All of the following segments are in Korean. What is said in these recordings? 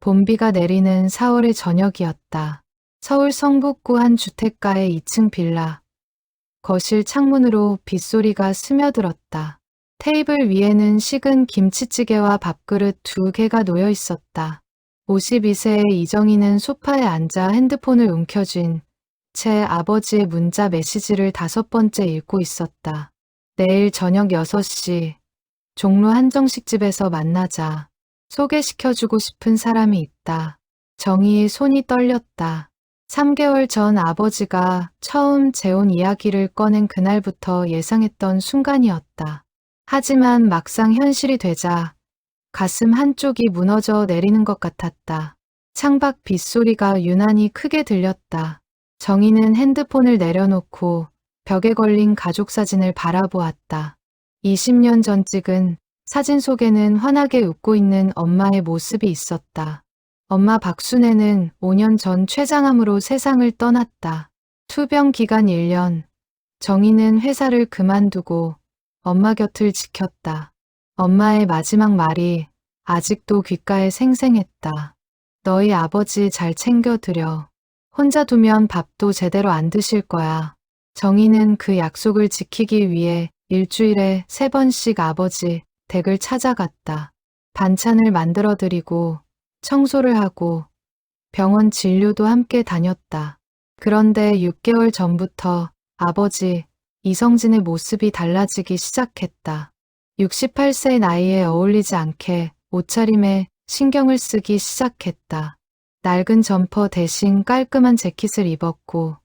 봄비가 내리는 4월의 저녁이었다. 서울 성북구 한 주택가의 2층 빌라. 거실 창문으로 빗소리가 스며들었다. 테이블 위에는 식은 김치찌개와 밥그릇 2개가 놓여 있었다. 52세의 이정희는 소파에 앉아 핸드폰을 움켜쥔 채 아버지의 문자 메시지를 5번째 읽고 있었다. 내일 저녁 6시 종로 한정식집에서 만나자. 소개시켜주고 싶은 사람이 있다. 정희의 손이 떨렸다. 3개월 전 아버지가 처음 재혼 이야기를 꺼낸 그날부터 예상했던 순간이었다. 하지만 막상 현실이 되자 가슴 한쪽이 무너져 내리는 것 같았다. 창밖 빗소리가 유난히 크게 들렸다. 정희는 핸드폰을 내려놓고 벽에 걸린 가족 사진을 바라보았다. 20년 전 찍은 사진 속에는 환하게 웃고 있는 엄마의 모습이 있었다. 엄마 박순애는 5년 전 췌장암으로 세상을 떠났다. 투병 기간 1년. 정희는 회사를 그만두고 엄마 곁을 지켰다. 엄마의 마지막 말이 아직도 귓가에 생생했다. 너희 아버지 잘 챙겨드려. 혼자 두면 밥도 제대로 안 드실 거야. 정희는 그 약속을 지키기 위해 일주일에 3번씩 아버지 댁을 찾아갔다. 반찬을 만들어드리고 청소를 하고 병원 진료도 함께 다녔다. 그런데 6개월 전부터 아버지 이성진의 모습이 달라지기 시작했다. 68세 나이에 어울리지 않게 옷차림에 신경을 쓰기 시작했다. 낡은 점퍼 대신 깔끔한 재킷을 입었고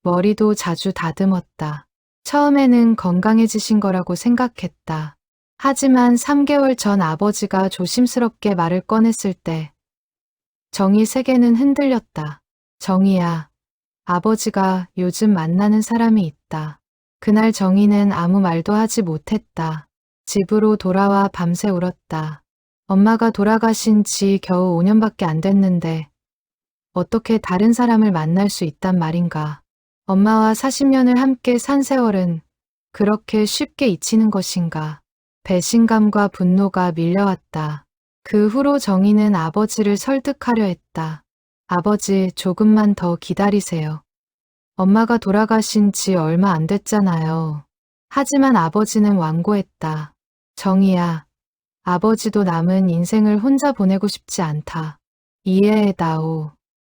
머리도 자주 다듬었다. 처음에는 건강해지신 거라고 생각했다. 하지만 3개월 전 아버지가 조심스럽게 말을 꺼냈을 때 정희 세계는 흔들렸다. 정희야, 아버지가 요즘 만나는 사람이 있다. 그날 정희는 아무 말도 하지 못했다. 집으로 돌아와 밤새 울었다. 엄마가 돌아가신 지 겨우 5년밖에 안 됐는데 어떻게 다른 사람을 만날 수 있단 말인가. 엄마와 40년을 함께 산 세월은 그렇게 쉽게 잊히는 것인가. 배신감과 분노가 밀려왔다. 그 후로 정희는 아버지를 설득하려 했다. 아버지, 조금만 더 기다리세요. 엄마가 돌아가신 지 얼마 안 됐잖아요. 하지만 아버지는 완고했다. 정희야, 아버지도 남은 인생을 혼자 보내고 싶지 않다. 이해해다오.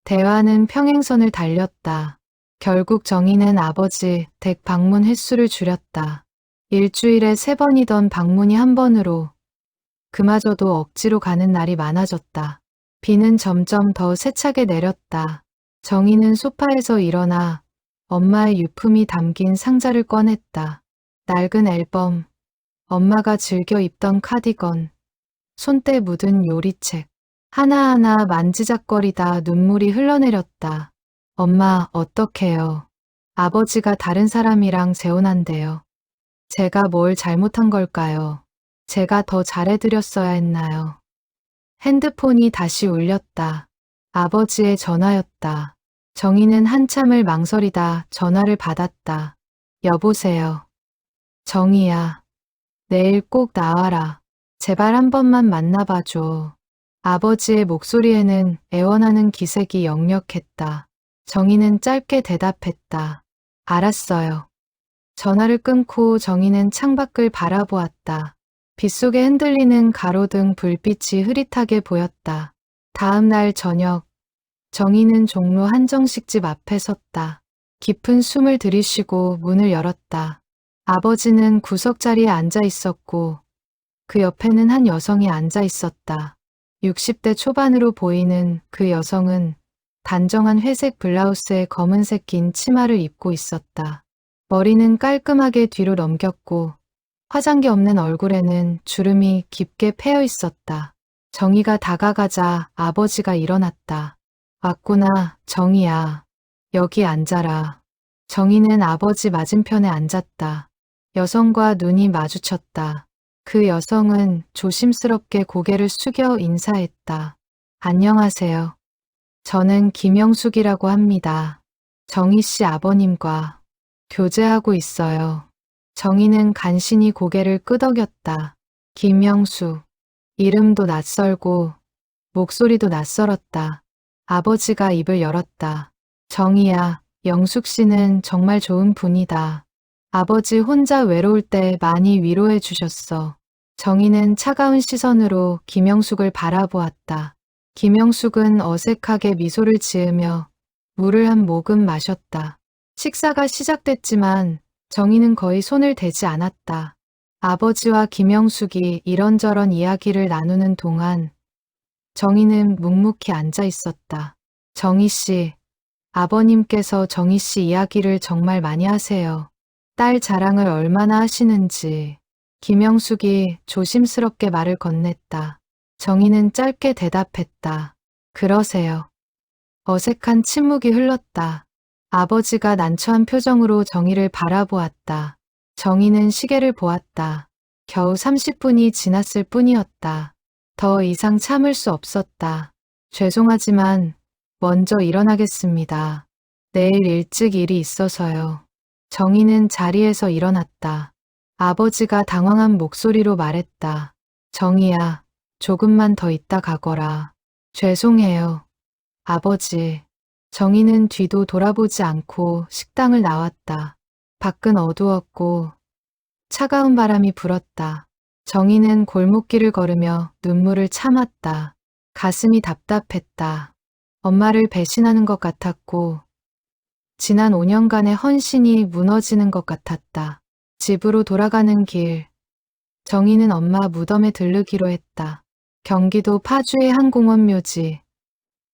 대화는 평행선을 달렸다. 결국 정희는 아버지 댁 방문 횟수를 줄였다. 일주일에 3번이던 방문이 1번으로 그마저도 억지로 가는 날이 많아졌다. 비는 점점 더 세차게 내렸다. 정희는 소파에서 일어나 엄마의 유품이 담긴 상자를 꺼냈다. 낡은 앨범, 엄마가 즐겨 입던 카디건, 손때 묻은 요리책, 하나하나 만지작거리다 눈물이 흘러내렸다. 엄마, 어떡해요. 아버지가 다른 사람이랑 재혼한대요. 제가 뭘 잘못한 걸까요? 제가 더 잘해드렸어야 했나요? 핸드폰이 다시 울렸다. 아버지의 전화였다. 정희는 한참을 망설이다 전화를 받았다. 여보세요. 정희야. 내일 꼭 나와라. 제발 한 번만 만나봐줘. 아버지의 목소리에는 애원하는 기색이 역력했다. 정희는 짧게 대답했다. 알았어요. 전화를 끊고 정희는 창밖을 바라보았다. 빗속에 흔들리는 가로등 불빛이 흐릿하게 보였다. 다음 날 저녁, 정희는 종로 한정식집 앞에 섰다. 깊은 숨을 들이쉬고 문을 열었다. 아버지는 구석자리에 앉아 있었고 그 옆에는 한 여성이 앉아 있었다. 60대 초반으로 보이는 그 여성은 단정한 회색 블라우스에 검은색 긴 치마를 입고 있었다. 머리는 깔끔하게 뒤로 넘겼고 화장기 없는 얼굴에는 주름이 깊게 패여 있었다. 정희가 다가가자 아버지가 일어났다. 왔구나, 정희야. 여기 앉아라. 정희는 아버지 맞은편에 앉았다. 여성과 눈이 마주쳤다. 그 여성은 조심스럽게 고개를 숙여 인사했다. 안녕하세요. 저는 김영숙이라고 합니다. 정희 씨 아버님과 교제하고 있어요. 정희는 간신히 고개를 끄덕였다. 김영숙. 이름도 낯설고 목소리도 낯설었다. 아버지가 입을 열었다. 정희야, 영숙 씨는 정말 좋은 분이다. 아버지 혼자 외로울 때 많이 위로해 주셨어. 정희는 차가운 시선으로 김영숙을 바라보았다. 김영숙은 어색하게 미소를 지으며 물을 한 모금 마셨다. 식사가 시작됐지만 정희는 거의 손을 대지 않았다. 아버지와 김영숙이 이런저런 이야기를 나누는 동안 정희는 묵묵히 앉아 있었다. 정희 씨, 아버님께서 정희 씨 이야기를 정말 많이 하세요. 딸 자랑을 얼마나 하시는지. 김영숙이 조심스럽게 말을 건넸다. 정희는 짧게 대답했다. 그러세요. 어색한 침묵이 흘렀다. 아버지가 난처한 표정으로 정희를 바라보았다. 정희는 시계를 보았다. 겨우 30분이 지났을 뿐이었다. 더 이상 참을 수 없었다. 죄송하지만 먼저 일어나겠습니다. 내일 일찍 일이 있어서요. 정희는 자리에서 일어났다. 아버지가 당황한 목소리로 말했다. 정희야, 조금만 더 있다 가거라. 죄송해요. 아버지. 정희는 뒤도 돌아보지 않고 식당을 나왔다. 밖은 어두웠고 차가운 바람이 불었다. 정희는 골목길을 걸으며 눈물을 참았다. 가슴이 답답했다. 엄마를 배신하는 것 같았고 지난 5년간의 헌신이 무너지는 것 같았다. 집으로 돌아가는 길, 정희는 엄마 무덤에 들르기로 했다. 경기도 파주의 한 공원 묘지.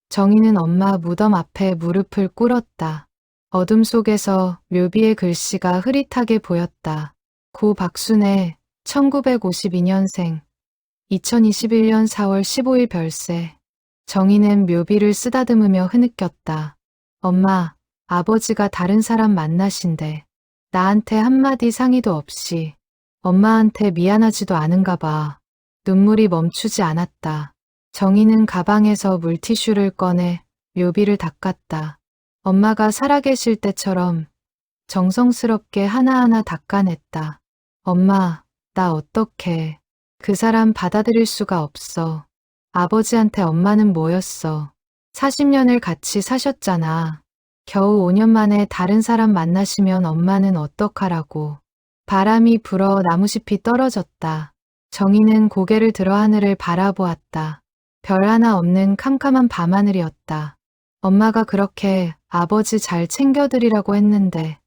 정희는 엄마 무덤 앞에 무릎을 꿇었다. 어둠 속에서 묘비의 글씨가 흐릿하게 보였다. 고 박순애, 1952년생, 2021년 4월 15일 별세. 정희는 묘비를 쓰다듬으며 흐느꼈다. 엄마, 아버지가 다른 사람 만나신대. 나한테 한마디 상의도 없이. 엄마한테 미안하지도 않은가 봐. 눈물이 멈추지 않았다. 정희는 가방에서 물티슈를 꺼내 묘비를 닦았다. 엄마가 살아계실 때처럼 정성스럽게 하나하나 닦아냈다. 엄마, 나 어떡해. 그 사람 받아들일 수가 없어. 아버지한테 엄마는 뭐였어. 40년을 같이 사셨잖아. 겨우 5년 만에 다른 사람 만나시면 엄마는 어떡하라고. 바람이 불어 나무잎이 떨어졌다. 정희는 고개를 들어 하늘을 바라보았다. 별 하나 없는 캄캄한 밤하늘이었다. 엄마가 그렇게 아버지 잘 챙겨드리라고 했는데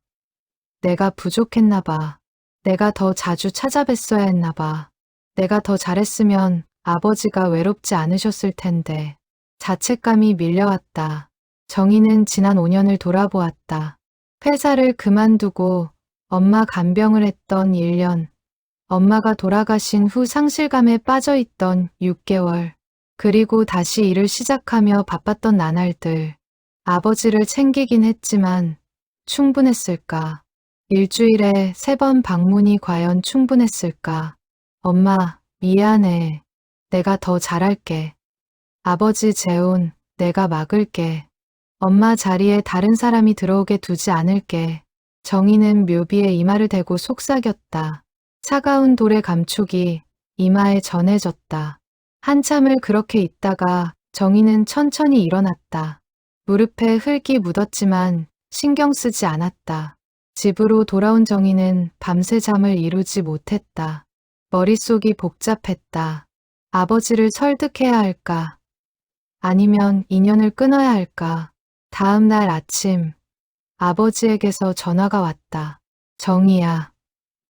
내가 부족했나 봐. 내가 더 자주 찾아뵀어야 했나 봐. 내가 더 잘했으면 아버지가 외롭지 않으셨을 텐데. 자책감이 밀려왔다. 정희는 지난 5년을 돌아보았다. 회사를 그만두고 엄마 간병을 했던 1년, 엄마가 돌아가신 후 상실감에 빠져있던 6개월, 그리고 다시 일을 시작하며 바빴던 나날들. 아버지를 챙기긴 했지만 충분했을까? 일주일에 3번 방문이 과연 충분했을까? 엄마, 미안해. 내가 더 잘할게. 아버지 재혼, 내가 막을게. 엄마 자리에 다른 사람이 들어오게 두지 않을게. 정희는 묘비에 이마를 대고 속삭였다. 차가운 돌의 감촉이 이마에 전해졌다. 한참을 그렇게 있다가 정희는 천천히 일어났다. 무릎에 흙이 묻었지만 신경 쓰지 않았다. 집으로 돌아온 정희는 밤새 잠을 이루지 못했다. 머릿속이 복잡했다. 아버지를 설득해야 할까? 아니면 인연을 끊어야 할까? 다음 날 아침, 아버지에게서 전화가 왔다. 정희야,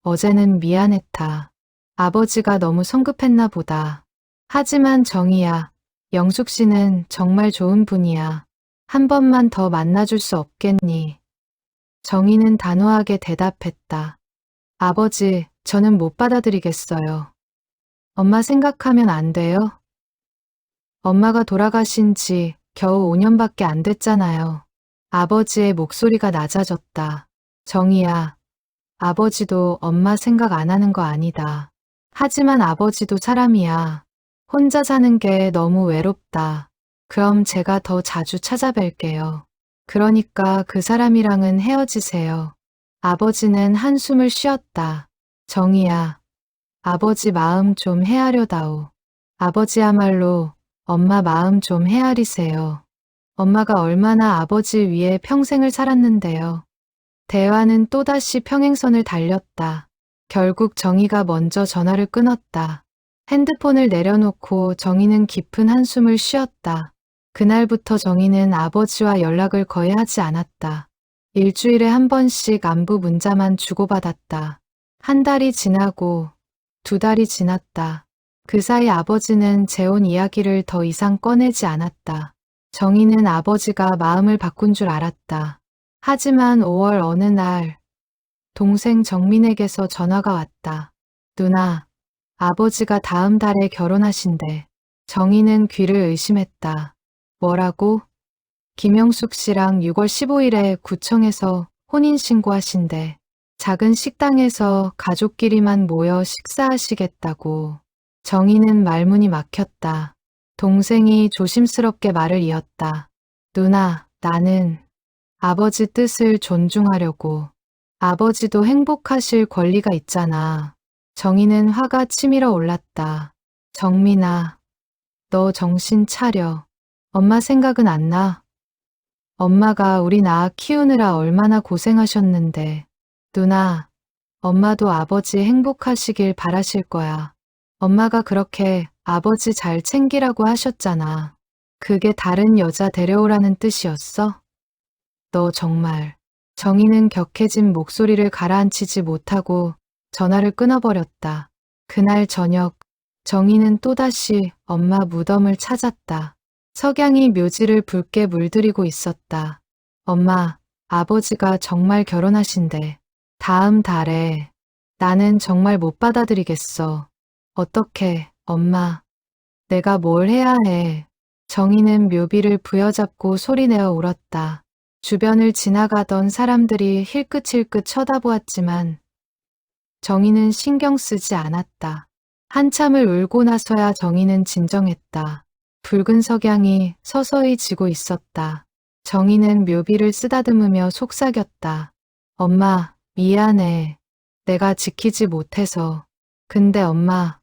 어제는 미안했다. 아버지가 너무 성급했나 보다. 하지만 정희야, 영숙 씨는 정말 좋은 분이야. 한 번만 더 만나줄 수 없겠니? 정희는 단호하게 대답했다. 아버지, 저는 못 받아들이겠어요. 엄마 생각하면 안 돼요? 엄마가 돌아가신 지 겨우 5년밖에 안 됐잖아요. 아버지의 목소리가 낮아졌다. 정희야, 아버지도 엄마 생각 안 하는 거 아니다. 하지만 아버지도 사람이야. 혼자 사는 게 너무 외롭다. 그럼 제가 더 자주 찾아뵐게요. 그러니까 그 사람이랑은 헤어지세요. 아버지는 한숨을 쉬었다. 정희야, 아버지 마음 좀 헤아려다오. 아버지야말로 엄마 마음 좀 헤아리세요. 엄마가 얼마나 아버지 위에 평생을 살았는데요. 대화는 또다시 평행선을 달렸다. 결국 정희가 먼저 전화를 끊었다. 핸드폰을 내려놓고 정희는 깊은 한숨을 쉬었다. 그날부터 정희는 아버지와 연락을 거의 하지 않았다. 일주일에 한 번씩 안부 문자만 주고받았다. 한 달이 지나고 두 달이 지났다. 그 사이 아버지는 재혼 이야기를 더 이상 꺼내지 않았다. 정희는 아버지가 마음을 바꾼 줄 알았다. 하지만 5월 어느 날 동생 정민에게서 전화가 왔다. 누나, 아버지가 다음 달에 결혼하신대. 정희는 귀를 의심했다. 뭐라고? 김영숙 씨랑 6월 15일에 구청에서 혼인신고하신대. 작은 식당에서 가족끼리만 모여 식사하시겠다고. 정희는 말문이 막혔다. 동생이 조심스럽게 말을 이었다. 누나, 나는 아버지 뜻을 존중하려고. 아버지도 행복하실 권리가 있잖아. 정희는 화가 치밀어 올랐다. 정민아, 너 정신 차려. 엄마 생각은 안 나? 엄마가 우리 낳아 키우느라 얼마나 고생하셨는데. 누나, 엄마도 아버지 행복하시길 바라실 거야. 엄마가 그렇게 아버지 잘 챙기라고 하셨잖아. 그게 다른 여자 데려오라는 뜻이었어? 너 정말. 정희는 격해진 목소리를 가라앉히지 못하고 전화를 끊어버렸다. 그날 저녁, 정희는 또다시 엄마 무덤을 찾았다. 석양이 묘지를 붉게 물들이고 있었다. 엄마, 아버지가 정말 결혼하신대. 다음 달에. 나는 정말 못 받아들이겠어. 어떡해, 엄마. 내가 뭘 해야 해. 정희는 묘비를 부여잡고 소리내어 울었다. 주변을 지나가던 사람들이 힐끗힐끗 쳐다보았지만 정희는 신경 쓰지 않았다. 한참을 울고 나서야 정희는 진정했다. 붉은 석양이 서서히 지고 있었다. 정희는 묘비를 쓰다듬으며 속삭였다. 엄마, 미안해. 내가 지키지 못해서. 근데 엄마,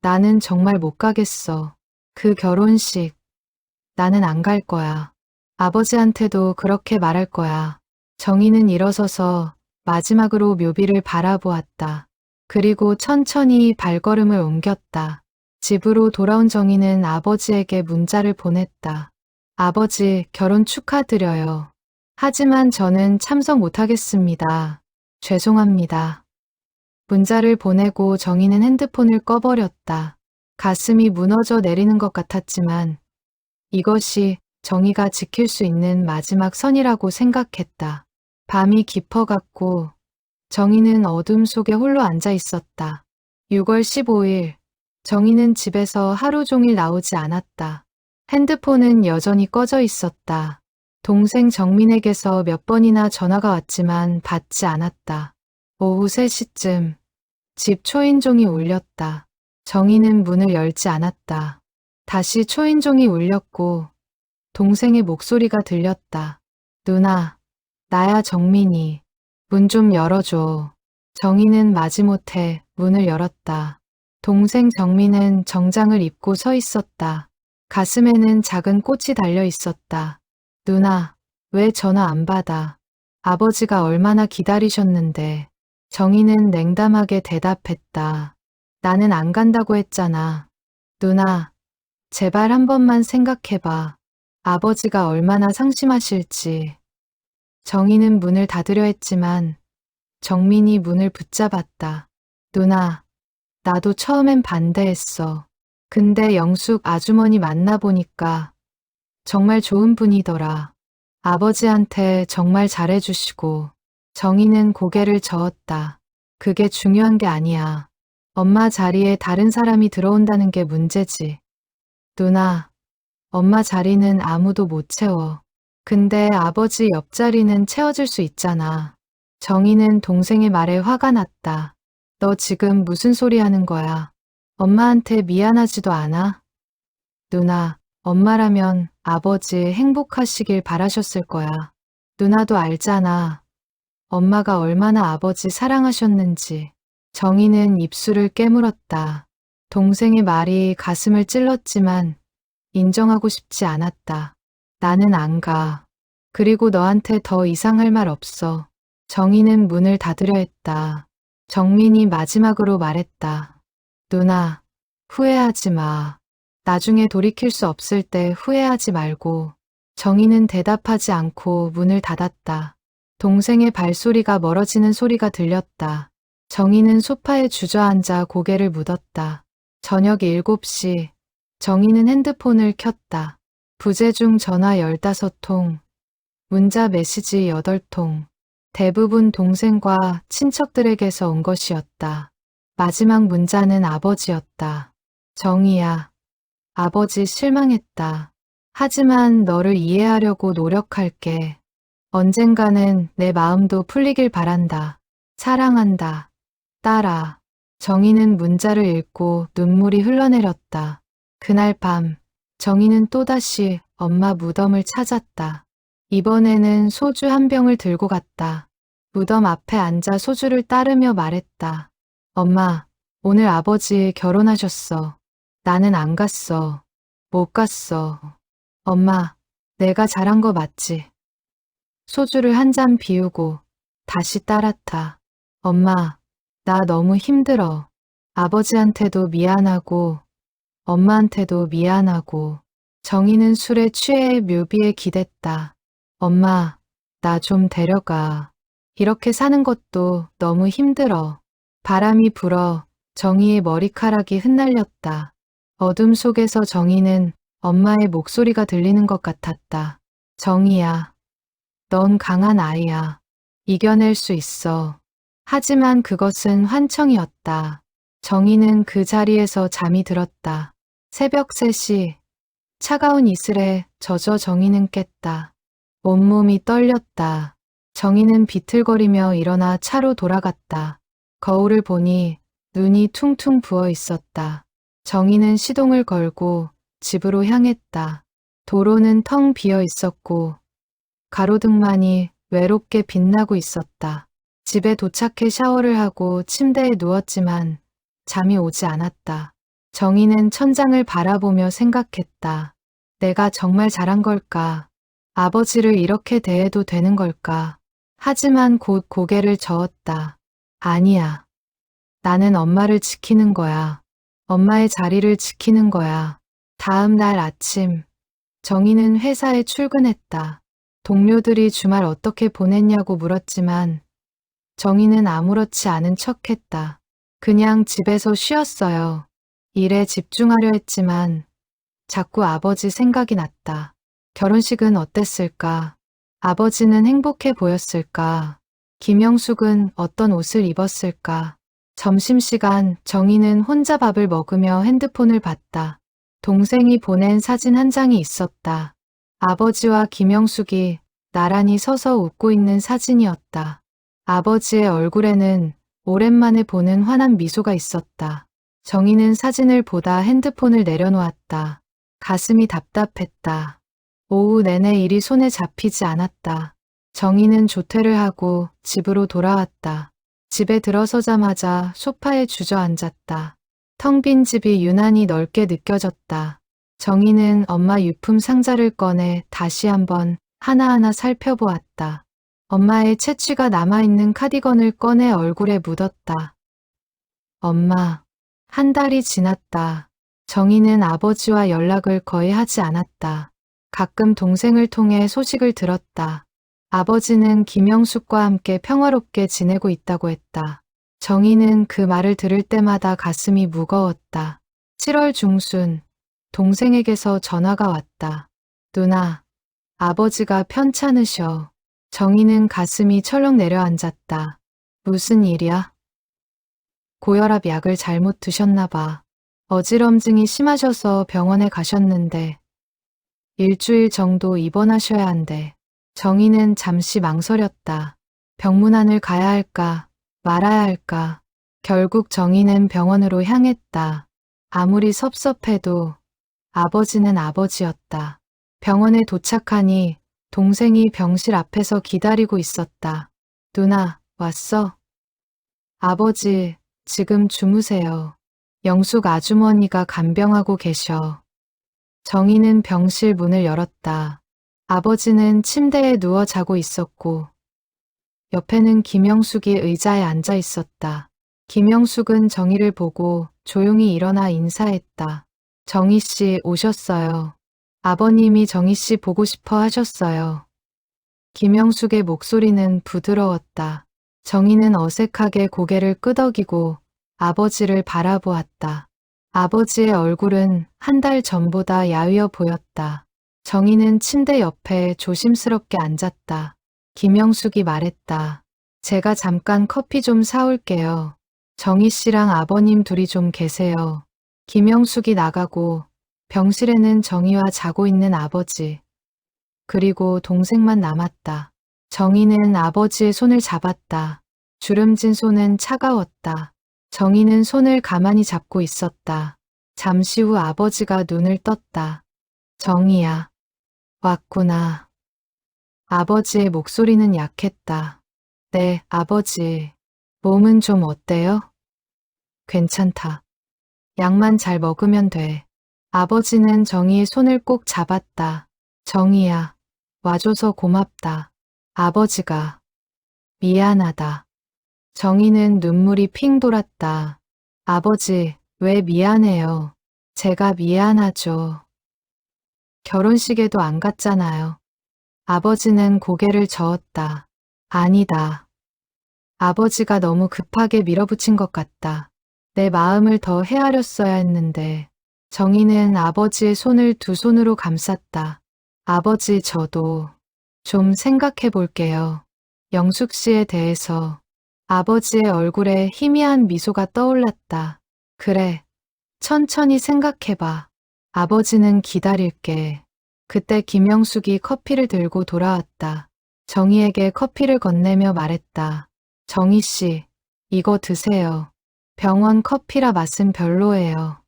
나는 정말 못 가겠어. 그 결혼식. 나는 안 갈 거야. 아버지한테도 그렇게 말할 거야. 정희는 일어서서 마지막으로 묘비를 바라보았다. 그리고 천천히 발걸음을 옮겼다. 집으로 돌아온 정희는 아버지에게 문자를 보냈다. 아버지, 결혼 축하드려요. 하지만 저는 참석 못하겠습니다. 죄송합니다. 문자를 보내고 정희는 핸드폰을 꺼버렸다. 가슴이 무너져 내리는 것 같았지만 이것이 정희가 지킬 수 있는 마지막 선이라고 생각했다. 밤이 깊어갔고 정희는 어둠 속에 홀로 앉아 있었다. 6월 15일, 정희는 집에서 하루 종일 나오지 않았다. 핸드폰은 여전히 꺼져 있었다. 동생 정민에게서 몇 번이나 전화가 왔지만 받지 않았다. 오후 3시쯤 집 초인종이 울렸다. 정희는 문을 열지 않았다. 다시 초인종이 울렸고 동생의 목소리가 들렸다. 누나, 나야 정민이. 문 좀 열어줘. 정희는 마지못해 문을 열었다. 동생 정민은 정장을 입고 서 있었다. 가슴에는 작은 꽃이 달려 있었다. 누나, 왜 전화 안 받아? 아버지가 얼마나 기다리셨는데. 정희는 냉담하게 대답했다. 나는 안 간다고 했잖아. 누나, 제발 한 번만 생각해봐. 아버지가 얼마나 상심하실지. 정희는 문을 닫으려 했지만 정민이 문을 붙잡았다. 누나, 나도 처음엔 반대했어. 근데 영숙 아주머니 만나보니까 정말 좋은 분이더라. 아버지한테 정말 잘해주시고. 정희는 고개를 저었다. 그게 중요한 게 아니야. 엄마 자리에 다른 사람이 들어온다는 게 문제지. 누나, 엄마 자리는 아무도 못 채워. 근데 아버지 옆자리는 채워질 수 있잖아. 정희는 동생의 말에 화가 났다. 너 지금 무슨 소리 하는 거야? 엄마한테 미안하지도 않아? 누나, 엄마라면 아버지 행복하시길 바라셨을 거야. 누나도 알잖아. 엄마가 얼마나 아버지 사랑하셨는지. 정희는 입술을 깨물었다. 동생의 말이 가슴을 찔렀지만 인정하고 싶지 않았다. 나는 안 가. 그리고 너한테 더 이상 할 말 없어. 정희는 문을 닫으려 했다. 정민이 마지막으로 말했다. 누나, 후회하지 마. 나중에 돌이킬 수 없을 때 후회하지 말고. 정희는 대답하지 않고 문을 닫았다. 동생의 발소리가 멀어지는 소리가 들렸다. 정희는 소파에 주저앉아 고개를 묻었다. 저녁 7시. 정희는 핸드폰을 켰다. 부재중 전화 15통. 문자 메시지 8통. 대부분 동생과 친척들에게서 온 것이었다. 마지막 문자는 아버지였다. 정희야, 아버지 실망했다. 하지만 너를 이해하려고 노력할게. 언젠가는 내 마음도 풀리길 바란다. 사랑한다. 딸아. 정희는 문자를 읽고 눈물이 흘러내렸다. 그날 밤, 정희는 또다시 엄마 무덤을 찾았다. 이번에는 소주 한 병을 들고 갔다. 무덤 앞에 앉아 소주를 따르며 말했다. 엄마, 오늘 아버지 결혼하셨어. 나는 안 갔어. 못 갔어. 엄마, 내가 잘한 거 맞지? 소주를 한 잔 비우고 다시 따랐다. 엄마, 나 너무 힘들어. 아버지한테도 미안하고 엄마한테도 미안하고. 정희는 술에 취해 묘비에 기댔다. 엄마, 나 좀 데려가. 이렇게 사는 것도 너무 힘들어. 바람이 불어 정희의 머리카락이 흩날렸다. 어둠 속에서 정희는 엄마의 목소리가 들리는 것 같았다. 정희야, 넌 강한 아이야. 이겨낼 수 있어. 하지만 그것은 환청이었다. 정희는 그 자리에서 잠이 들었다. 새벽 3시, 차가운 이슬에 젖어 정희는 깼다. 온몸이 떨렸다. 정희는 비틀거리며 일어나 차로 돌아갔다. 거울을 보니 눈이 퉁퉁 부어 있었다. 정희는 시동을 걸고 집으로 향했다. 도로는 텅 비어 있었고 가로등만이 외롭게 빛나고 있었다. 집에 도착해 샤워를 하고 침대에 누웠지만 잠이 오지 않았다. 정희는 천장을 바라보며 생각했다. 내가 정말 잘한 걸까? 아버지를 이렇게 대해도 되는 걸까? 하지만 곧 고개를 저었다. 아니야. 나는 엄마를 지키는 거야. 엄마의 자리를 지키는 거야. 다음 날 아침, 정희는 회사에 출근했다. 동료들이 주말 어떻게 보냈냐고 물었지만 정희는 아무렇지 않은 척했다. 그냥 집에서 쉬었어요. 일에 집중하려 했지만 자꾸 아버지 생각이 났다. 결혼식은 어땠을까? 아버지는 행복해 보였을까? 김영숙은 어떤 옷을 입었을까? 점심시간 정희는 혼자 밥을 먹으며 핸드폰을 봤다. 동생이 보낸 사진 한 장이 있었다. 아버지와 김영숙이 나란히 서서 웃고 있는 사진이었다. 아버지의 얼굴에는 오랜만에 보는 환한 미소가 있었다. 정희는 사진을 보다 핸드폰을 내려놓았다. 가슴이 답답했다. 오후 내내 일이 손에 잡히지 않았다. 정희는 조퇴를 하고 집으로 돌아왔다. 집에 들어서자마자 소파에 주저앉았다. 텅 빈 집이 유난히 넓게 느껴졌다. 정희는 엄마 유품 상자를 꺼내 다시 한번 하나하나 살펴보았다. 엄마의 채취가 남아있는 카디건을 꺼내 얼굴에 묻었다. 엄마, 한 달이 지났다. 정희는 아버지와 연락을 거의 하지 않았다. 가끔 동생을 통해 소식을 들었다. 아버지는 김영숙과 함께 평화롭게 지내고 있다고 했다. 정희는 그 말을 들을 때마다 가슴이 무거웠다. 7월 중순, 동생에게서 전화가 왔다. 누나, 아버지가 편찮으셔. 정희는 가슴이 철렁 내려앉았다. 무슨 일이야? 고혈압 약을 잘못 드셨나 봐. 어지럼증이 심하셔서 병원에 가셨는데 일주일 정도 입원하셔야 한대. 정희는 잠시 망설였다. 병문안을 가야 할까, 말아야 할까. 결국 정희는 병원으로 향했다. 아무리 섭섭해도 아버지는 아버지였다. 병원에 도착하니 동생이 병실 앞에서 기다리고 있었다. 누나, 왔어? 아버지, 지금 주무세요. 영숙 아주머니가 간병하고 계셔. 정희는 병실 문을 열었다. 아버지는 침대에 누워 자고 있었고 옆에는 김영숙이 의자에 앉아 있었다. 김영숙은 정희를 보고 조용히 일어나 인사했다. 정희 씨 오셨어요. 아버님이 정희 씨 보고 싶어 하셨어요. 김영숙의 목소리는 부드러웠다. 정희는 어색하게 고개를 끄덕이고 아버지를 바라보았다. 아버지의 얼굴은 한 달 전보다 야위어 보였다. 정희는 침대 옆에 조심스럽게 앉았다. 김영숙이 말했다. 제가 잠깐 커피 좀 사올게요. 정희 씨랑 아버님 둘이 좀 계세요. 김영숙이 나가고 병실에는 정희와 자고 있는 아버지, 그리고 동생만 남았다. 정희는 아버지의 손을 잡았다. 주름진 손은 차가웠다. 정희는 손을 가만히 잡고 있었다. 잠시 후 아버지가 눈을 떴다. 정희야, 왔구나. 아버지의 목소리는 약했다. 네, 아버지. 몸은 좀 어때요? 괜찮다. 약만 잘 먹으면 돼. 아버지는 정희의 손을 꼭 잡았다. 정희야, 와줘서 고맙다. 아버지가. 미안하다. 정희는 눈물이 핑 돌았다. 아버지, 왜 미안해요? 제가 미안하죠. 결혼식에도 안 갔잖아요. 아버지는 고개를 저었다. 아니다. 아버지가 너무 급하게 밀어붙인 것 같다. 내 마음을 더 헤아렸어야 했는데. 정희는 아버지의 손을 두 손으로 감쌌다. 아버지, 저도 좀 생각해 볼게요. 영숙 씨에 대해서. 아버지의 얼굴에 희미한 미소가 떠올랐다. 그래, 천천히 생각해봐. 아버지는 기다릴게. 그때 김영숙이 커피를 들고 돌아왔다. 정희에게 커피를 건네며 말했다. 정희 씨, 이거 드세요. 병원 커피라 맛은 별로예요.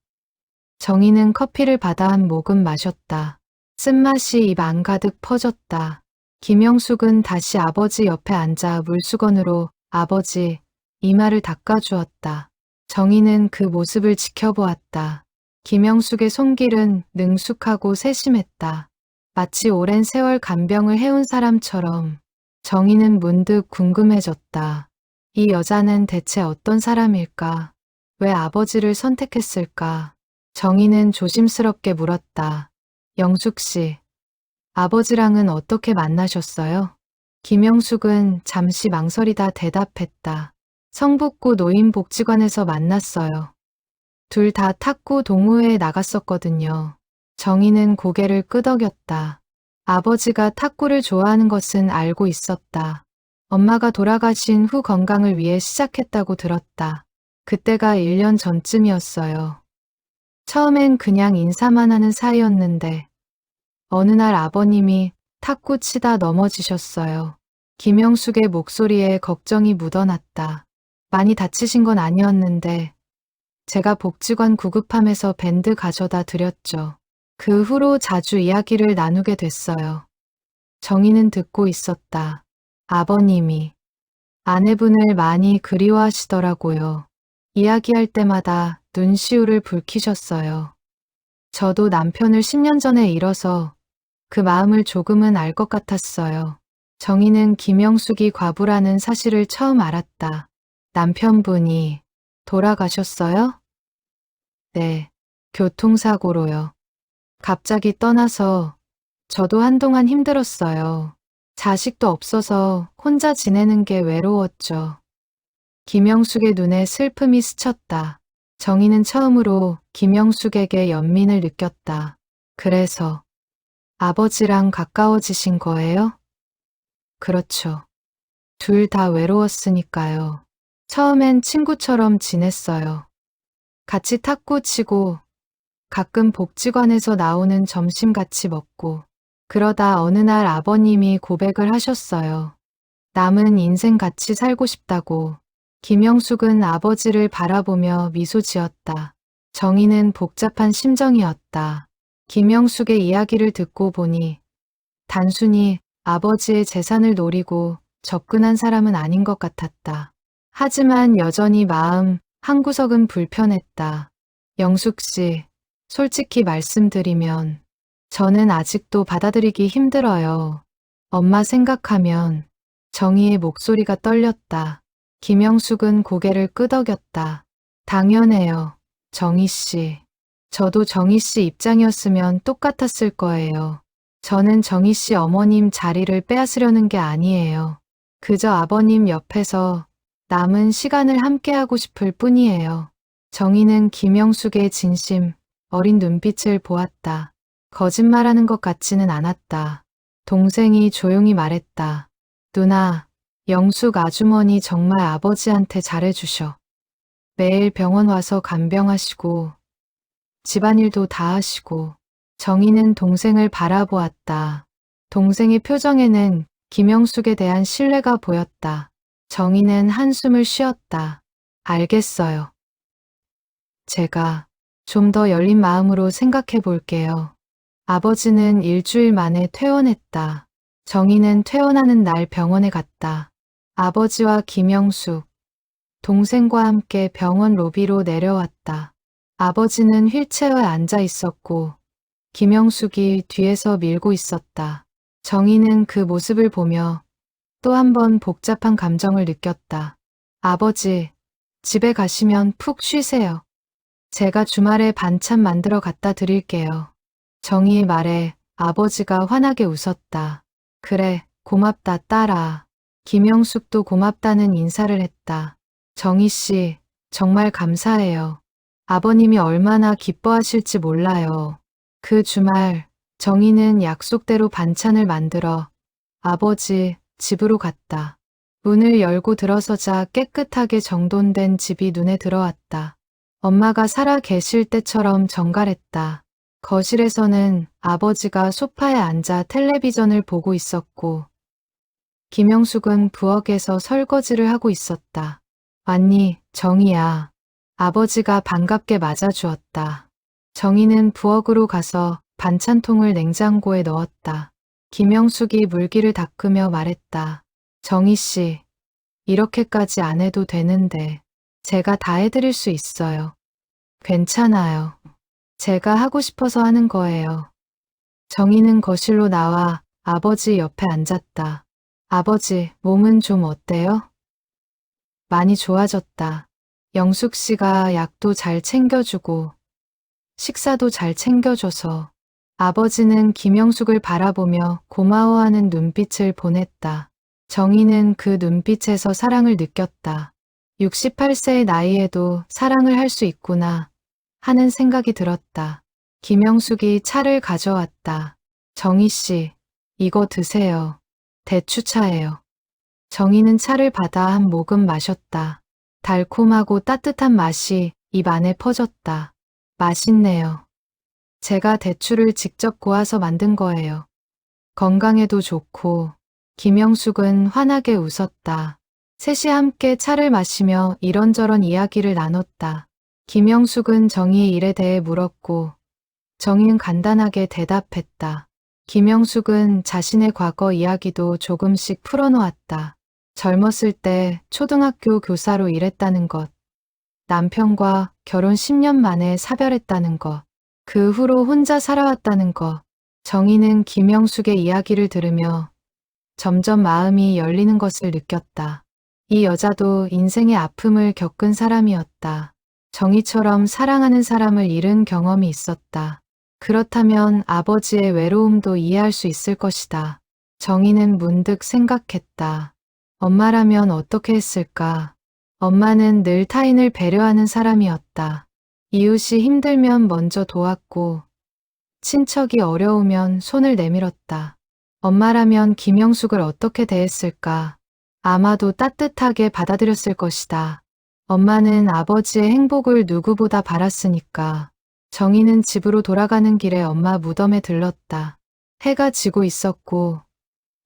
정희는 커피를 받아 한 모금 마셨다. 쓴맛이 입 안가득 퍼졌다. 김영숙은 다시 아버지 옆에 앉아 물수건으로 아버지 이마를 닦아주었다. 정희는 그 모습을 지켜보았다. 김영숙의 손길은 능숙하고 세심했다. 마치 오랜 세월 간병을 해온 사람처럼. 정희는 문득 궁금해졌다. 이 여자는 대체 어떤 사람일까? 왜 아버지를 선택했을까? 정희는 조심스럽게 물었다. 영숙 씨, 아버지랑은 어떻게 만나셨어요? 김영숙은 잠시 망설이다 대답했다. 성북구 노인복지관에서 만났어요. 둘 다 탁구 동호회에 나갔었거든요. 정희는 고개를 끄덕였다. 아버지가 탁구를 좋아하는 것은 알고 있었다. 엄마가 돌아가신 후 건강을 위해 시작했다고 들었다. 그때가 1년 전쯤이었어요. 처음엔 그냥 인사만 하는 사이였는데 어느 날 아버님이 탁구 치다 넘어지셨어요. 김영숙의 목소리에 걱정이 묻어났다. 많이 다치신 건 아니었는데 제가 복지관 구급함에서 밴드 가져다 드렸죠. 그 후로 자주 이야기를 나누게 됐어요. 정희는 듣고 있었다. 아버님이 아내분을 많이 그리워하시더라고요. 이야기할 때마다 눈시울을 붉히셨어요. 저도 남편을 10년 전에 잃어서 그 마음을 조금은 알 것 같았어요. 정희는 김영숙이 과부라는 사실을 처음 알았다. 남편분이 돌아가셨어요? 네, 교통사고로요. 갑자기 떠나서 저도 한동안 힘들었어요. 자식도 없어서 혼자 지내는 게 외로웠죠. 김영숙의 눈에 슬픔이 스쳤다. 정희는 처음으로 김영숙에게 연민을 느꼈다. 그래서 아버지랑 가까워지신 거예요? 그렇죠. 둘 다 외로웠으니까요. 처음엔 친구처럼 지냈어요. 같이 탁구 치고 가끔 복지관에서 나오는 점심 같이 먹고 그러다 어느 날 아버님이 고백을 하셨어요. 남은 인생 같이 살고 싶다고. 김영숙은 아버지를 바라보며 미소 지었다. 정희는 복잡한 심정이었다. 김영숙의 이야기를 듣고 보니 단순히 아버지의 재산을 노리고 접근한 사람은 아닌 것 같았다. 하지만 여전히 마음 한구석은 불편했다. 영숙 씨, 솔직히 말씀드리면 저는 아직도 받아들이기 힘들어요. 엄마 생각하면 정희의 목소리가 떨렸다. 김영숙은 고개를 끄덕였다. 당연해요. 정희 씨. 저도 정희 씨 입장이었으면 똑같았을 거예요. 저는 정희 씨 어머님 자리를 빼앗으려는 게 아니에요. 그저 아버님 옆에서 남은 시간을 함께하고 싶을 뿐이에요. 정희는 김영숙의 진심, 어린 눈빛을 보았다. 거짓말하는 것 같지는 않았다. 동생이 조용히 말했다. 누나, 영숙 아주머니 정말 아버지한테 잘해주셔. 매일 병원 와서 간병하시고 집안일도 다 하시고. 정희는 동생을 바라보았다. 동생의 표정에는 김영숙에 대한 신뢰가 보였다. 정희는 한숨을 쉬었다. 알겠어요. 제가 좀 더 열린 마음으로 생각해 볼게요. 아버지는 일주일 만에 퇴원했다. 정희는 퇴원하는 날 병원에 갔다. 아버지와 김영숙, 동생과 함께 병원 로비로 내려왔다. 아버지는 휠체어에 앉아 있었고 김영숙이 뒤에서 밀고 있었다. 정희는 그 모습을 보며 또 한 번 복잡한 감정을 느꼈다. 아버지, 집에 가시면 푹 쉬세요. 제가 주말에 반찬 만들어 갖다 드릴게요. 정희의 말에 아버지가 환하게 웃었다. 그래, 고맙다 딸아. 김영숙도 고맙다는 인사를 했다. 정희 씨, 정말 감사해요. 아버님이 얼마나 기뻐하실지 몰라요. 그 주말 정희는 약속대로 반찬을 만들어 아버지 집으로 갔다. 문을 열고 들어서자 깨끗하게 정돈된 집이 눈에 들어왔다. 엄마가 살아 계실 때처럼 정갈했다. 거실에서는 아버지가 소파에 앉아 텔레비전을 보고 있었고 김영숙은 부엌에서 설거지를 하고 있었다. 왔니, 정희야. 아버지가 반갑게 맞아주었다. 정희는 부엌으로 가서 반찬통을 냉장고에 넣었다. 김영숙이 물기를 닦으며 말했다. 정희 씨, 이렇게까지 안 해도 되는데 제가 다 해드릴 수 있어요. 괜찮아요. 제가 하고 싶어서 하는 거예요. 정희는 거실로 나와 아버지 옆에 앉았다. 아버지, 몸은 좀 어때요? 많이 좋아졌다. 영숙 씨가 약도 잘 챙겨주고 식사도 잘 챙겨줘서. 아버지는 김영숙을 바라보며 고마워하는 눈빛을 보냈다. 정희는 그 눈빛에서 사랑을 느꼈다. 68세의 나이에도 사랑을 할 수 있구나 하는 생각이 들었다. 김영숙이 차를 가져왔다. 정희 씨, 이거 드세요. 대추차예요. 정희는 차를 받아 한 모금 마셨다. 달콤하고 따뜻한 맛이 입 안에 퍼졌다. 맛있네요. 제가 대추를 직접 고아서 만든 거예요. 건강에도 좋고. 김영숙은 환하게 웃었다. 셋이 함께 차를 마시며 이런저런 이야기를 나눴다. 김영숙은 정희의 일에 대해 물었고 정희는 간단하게 대답했다. 김영숙은 자신의 과거 이야기도 조금씩 풀어놓았다. 젊었을 때 초등학교 교사로 일했다는 것, 남편과 결혼 10년 만에 사별했다는 것, 그 후로 혼자 살아왔다는 것. 정희는 김영숙의 이야기를 들으며 점점 마음이 열리는 것을 느꼈다. 이 여자도 인생의 아픔을 겪은 사람이었다. 정희처럼 사랑하는 사람을 잃은 경험이 있었다. 그렇다면 아버지의 외로움도 이해할 수 있을 것이다. 정희는 문득 생각했다. 엄마라면 어떻게 했을까? 엄마는 늘 타인을 배려하는 사람이었다. 이웃이 힘들면 먼저 도왔고, 친척이 어려우면 손을 내밀었다. 엄마라면 김영숙을 어떻게 대했을까? 아마도 따뜻하게 받아들였을 것이다. 엄마는 아버지의 행복을 누구보다 바랐으니까. 정희는 집으로 돌아가는 길에 엄마 무덤에 들렀다. 해가 지고 있었고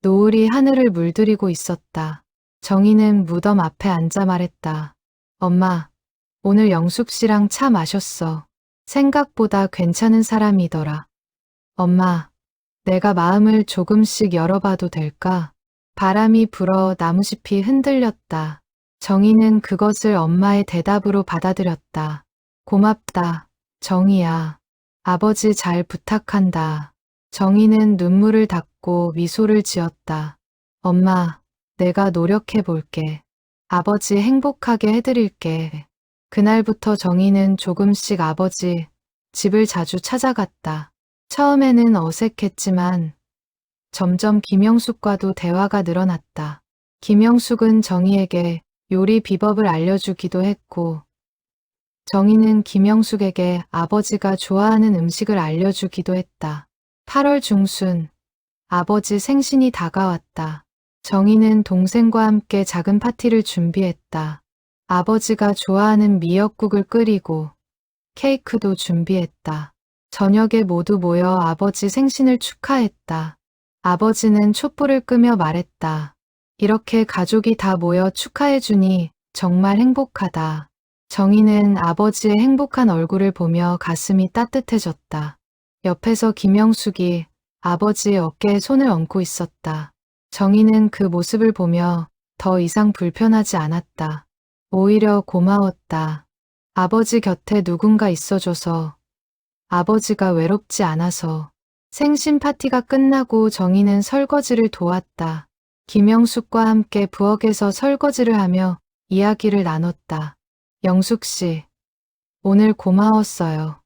노을이 하늘을 물들이고 있었다. 정희는 무덤 앞에 앉아 말했다. 엄마, 오늘 영숙 씨랑 차 마셨어. 생각보다 괜찮은 사람이더라. 엄마, 내가 마음을 조금씩 열어봐도 될까? 바람이 불어 나무잎이 흔들렸다. 정희는 그것을 엄마의 대답으로 받아들였다. 고맙다, 정희야. 아버지 잘 부탁한다. 정희는 눈물을 닦고 미소를 지었다. 엄마, 내가 노력해 볼게. 아버지 행복하게 해드릴게. 그날부터 정희는 조금씩 아버지 집을 자주 찾아갔다. 처음에는 어색했지만 점점 김영숙과도 대화가 늘어났다. 김영숙은 정희에게 요리 비법을 알려주기도 했고, 정희는 김영숙에게 아버지가 좋아하는 음식을 알려주기도 했다. 8월 중순, 아버지 생신이 다가왔다. 정희는 동생과 함께 작은 파티를 준비했다. 아버지가 좋아하는 미역국을 끓이고 케이크도 준비했다. 저녁에 모두 모여 아버지 생신을 축하했다. 아버지는 촛불을 끄며 말했다. 이렇게 가족이 다 모여 축하해주니 정말 행복하다. 정희는 아버지의 행복한 얼굴을 보며 가슴이 따뜻해졌다. 옆에서 김영숙이 아버지의 어깨에 손을 얹고 있었다. 정희는 그 모습을 보며 더 이상 불편하지 않았다. 오히려 고마웠다. 아버지 곁에 누군가 있어줘서, 아버지가 외롭지 않아서. 생신 파티가 끝나고 정희는 설거지를 도왔다. 김영숙과 함께 부엌에서 설거지를 하며 이야기를 나눴다. 영숙 씨, 오늘 고마웠어요.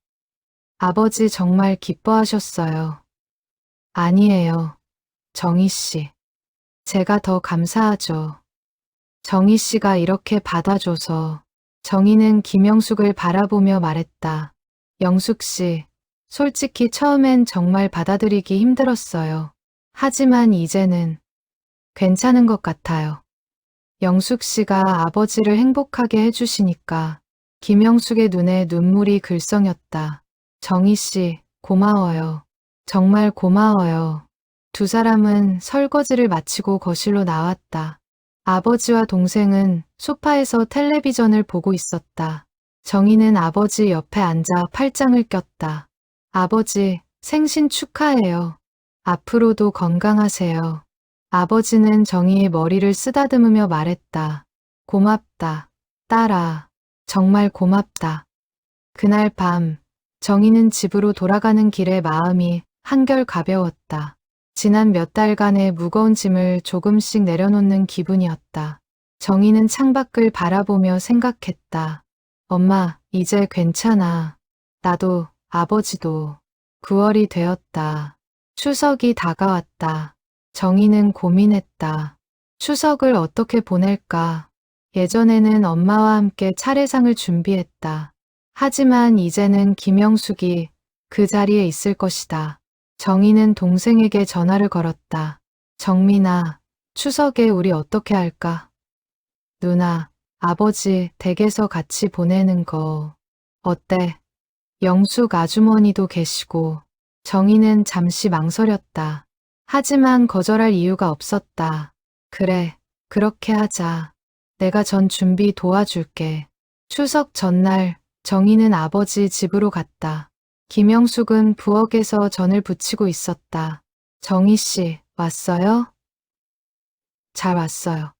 아버지 정말 기뻐하셨어요. 아니에요. 정희 씨. 제가 더 감사하죠. 정희 씨가 이렇게 받아줘서. 정희는 김영숙을 바라보며 말했다. 영숙 씨, 솔직히 처음엔 정말 받아들이기 힘들었어요. 하지만 이제는 괜찮은 것 같아요. 영숙 씨가 아버지를 행복하게 해주시니까. 김영숙의 눈에 눈물이 글썽였다. 정희 씨, 고마워요. 정말 고마워요. 두 사람은 설거지를 마치고 거실로 나왔다. 아버지와 동생은 소파에서 텔레비전을 보고 있었다. 정희는 아버지 옆에 앉아 팔짱을 꼈다. 아버지, 생신 축하해요. 앞으로도 건강하세요. 아버지는 정희의 머리를 쓰다듬으며 말했다. 고맙다, 딸아. 정말 고맙다. 그날 밤, 정희는 집으로 돌아가는 길에 마음이 한결 가벼웠다. 지난 몇 달간의 무거운 짐을 조금씩 내려놓는 기분이었다. 정희는 창밖을 바라보며 생각했다. 엄마, 이제 괜찮아. 나도, 아버지도. 9월이 되었다. 추석이 다가왔다. 정희는 고민했다. 추석을 어떻게 보낼까? 예전에는 엄마와 함께 차례상을 준비했다. 하지만 이제는 김영숙이 그 자리에 있을 것이다. 정희는 동생에게 전화를 걸었다. 정민아, 추석에 우리 어떻게 할까? 누나, 아버지 댁에서 같이 보내는 거 어때? 영숙 아주머니도 계시고. 정희는 잠시 망설였다. 하지만 거절할 이유가 없었다. 그래, 그렇게 하자. 내가 전 준비 도와줄게. 추석 전날 정희는 아버지 집으로 갔다. 김영숙은 부엌에서 전을 부치고 있었다. 정희 씨, 왔어요? 잘 왔어요.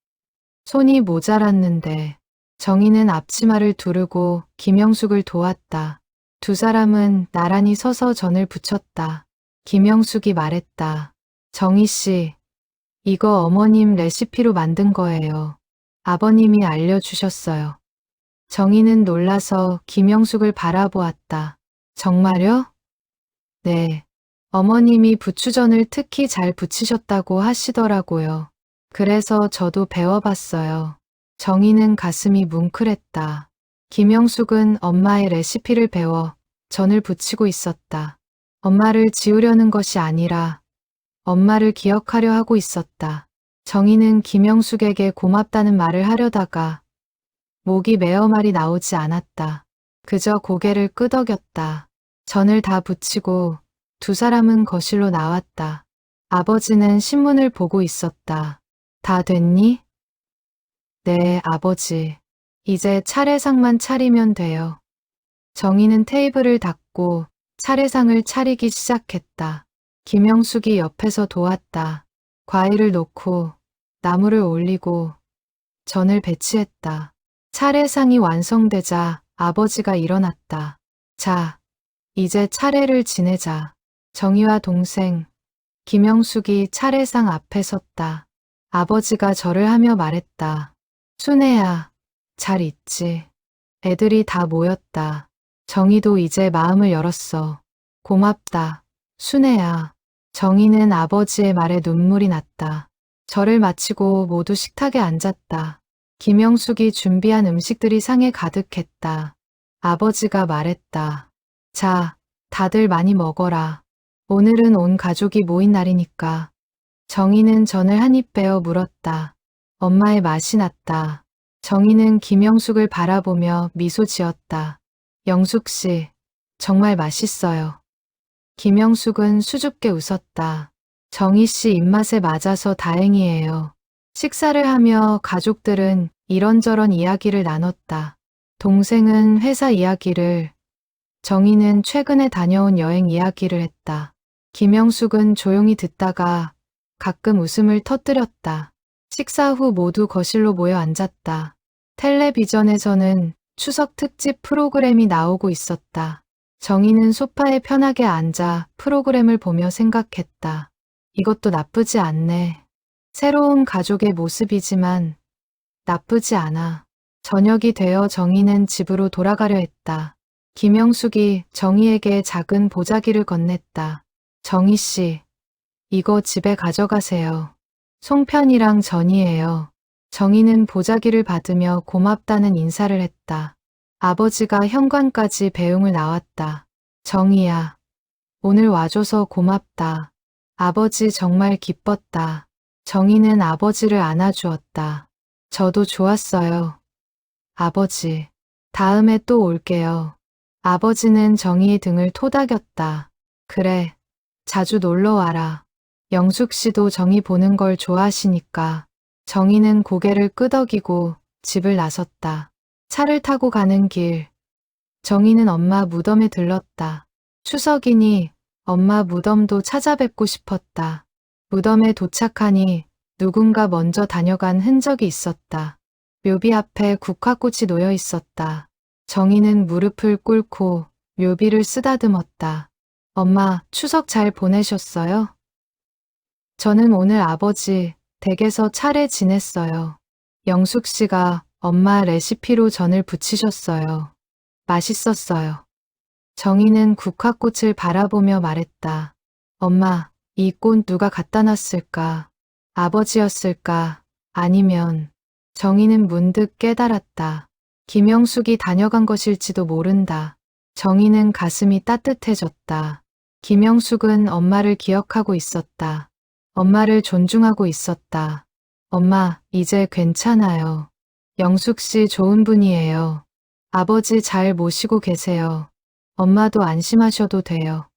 손이 모자랐는데. 정희는 앞치마를 두르고 김영숙을 도왔다. 두 사람은 나란히 서서 전을 부쳤다. 김영숙이 말했다. 정희 씨, 이거 어머님 레시피로 만든 거예요. 아버님이 알려주셨어요. 정희는 놀라서 김영숙을 바라보았다. 정말요? 네. 어머님이 부추전을 특히 잘 부치셨다고 하시더라고요. 그래서 저도 배워봤어요. 정희는 가슴이 뭉클했다. 김영숙은 엄마의 레시피를 배워 전을 부치고 있었다. 엄마를 지우려는 것이 아니라 엄마를 기억하려 하고 있었다. 정희는 김영숙에게 고맙다는 말을 하려다가 목이 메어 말이 나오지 않았다. 그저 고개를 끄덕였다. 전을 다 부치고 두 사람은 거실로 나왔다. 아버지는 신문을 보고 있었다. 다 됐니? 네, 아버지. 이제 차례상만 차리면 돼요. 정희는 테이블을 닦고 차례상을 차리기 시작했다. 김영숙이 옆에서 도왔다. 과일을 놓고 나무를 올리고 전을 배치했다. 차례상이 완성되자 아버지가 일어났다. 자, 이제 차례를 지내자. 정희와 동생 김영숙이 차례상 앞에 섰다. 아버지가 절을 하며 말했다. 순애야, 잘 있지. 애들이 다 모였다. 정희도 이제 마음을 열었어. 고맙다. 순애야. 정희는 아버지의 말에 눈물이 났다. 절을 마치고 모두 식탁에 앉았다. 김영숙이 준비한 음식들이 상에 가득했다. 아버지가 말했다. 자, 다들 많이 먹어라. 오늘은 온 가족이 모인 날이니까. 정희는 전을 한 입 빼어 물었다. 엄마의 맛이 났다. 정희는 김영숙을 바라보며 미소 지었다. 영숙 씨, 정말 맛있어요. 김영숙은 수줍게 웃었다. 정희 씨 입맛에 맞아서 다행이에요. 식사를 하며 가족들은 이런저런 이야기를 나눴다. 동생은 회사 이야기를, 정희는 최근에 다녀온 여행 이야기를 했다. 김영숙은 조용히 듣다가 가끔 웃음을 터뜨렸다. 식사 후 모두 거실로 모여 앉았다. 텔레비전에서는 추석 특집 프로그램이 나오고 있었다. 정희는 소파에 편하게 앉아 프로그램을 보며 생각했다. 이것도 나쁘지 않네. 새로운 가족의 모습이지만 나쁘지 않아. 저녁이 되어 정희는 집으로 돌아가려 했다. 김영숙이 정희에게 작은 보자기를 건넸다. 정희 씨, 이거 집에 가져가세요. 송편이랑 전이에요. 정희는 보자기를 받으며 고맙다는 인사를 했다. 아버지가 현관까지 배웅을 나왔다. 정희야, 오늘 와줘서 고맙다. 아버지 정말 기뻤다. 정희는 아버지를 안아주었다. 저도 좋았어요. 아버지, 다음에 또 올게요. 아버지는 정희의 등을 토닥였다. 그래, 자주 놀러 와라. 영숙 씨도 정희 보는 걸 좋아하시니까. 정희는 고개를 끄덕이고 집을 나섰다. 차를 타고 가는 길. 정희는 엄마 무덤에 들렀다. 추석이니 엄마 무덤도 찾아뵙고 싶었다. 무덤에 도착하니 누군가 먼저 다녀간 흔적이 있었다. 묘비 앞에 국화꽃이 놓여 있었다. 정희는 무릎을 꿇고 묘비를 쓰다듬었다. 엄마, 추석 잘 보내셨어요? 저는 오늘 아버지 댁에서 차례 지냈어요. 영숙 씨가 엄마 레시피로 전을 부치셨어요. 맛있었어요. 정희는 국화꽃을 바라보며 말했다. 엄마, 이 꽃 누가 갖다 놨을까? 아버지였을까? 아니면... 정희는 문득 깨달았다. 김영숙이 다녀간 것일지도 모른다. 정희는 가슴이 따뜻해졌다. 김영숙은 엄마를 기억하고 있었다. 엄마를 존중하고 있었다. 엄마, 이제 괜찮아요. 영숙 씨 좋은 분이에요. 아버지 잘 모시고 계세요. 엄마도 안심하셔도 돼요.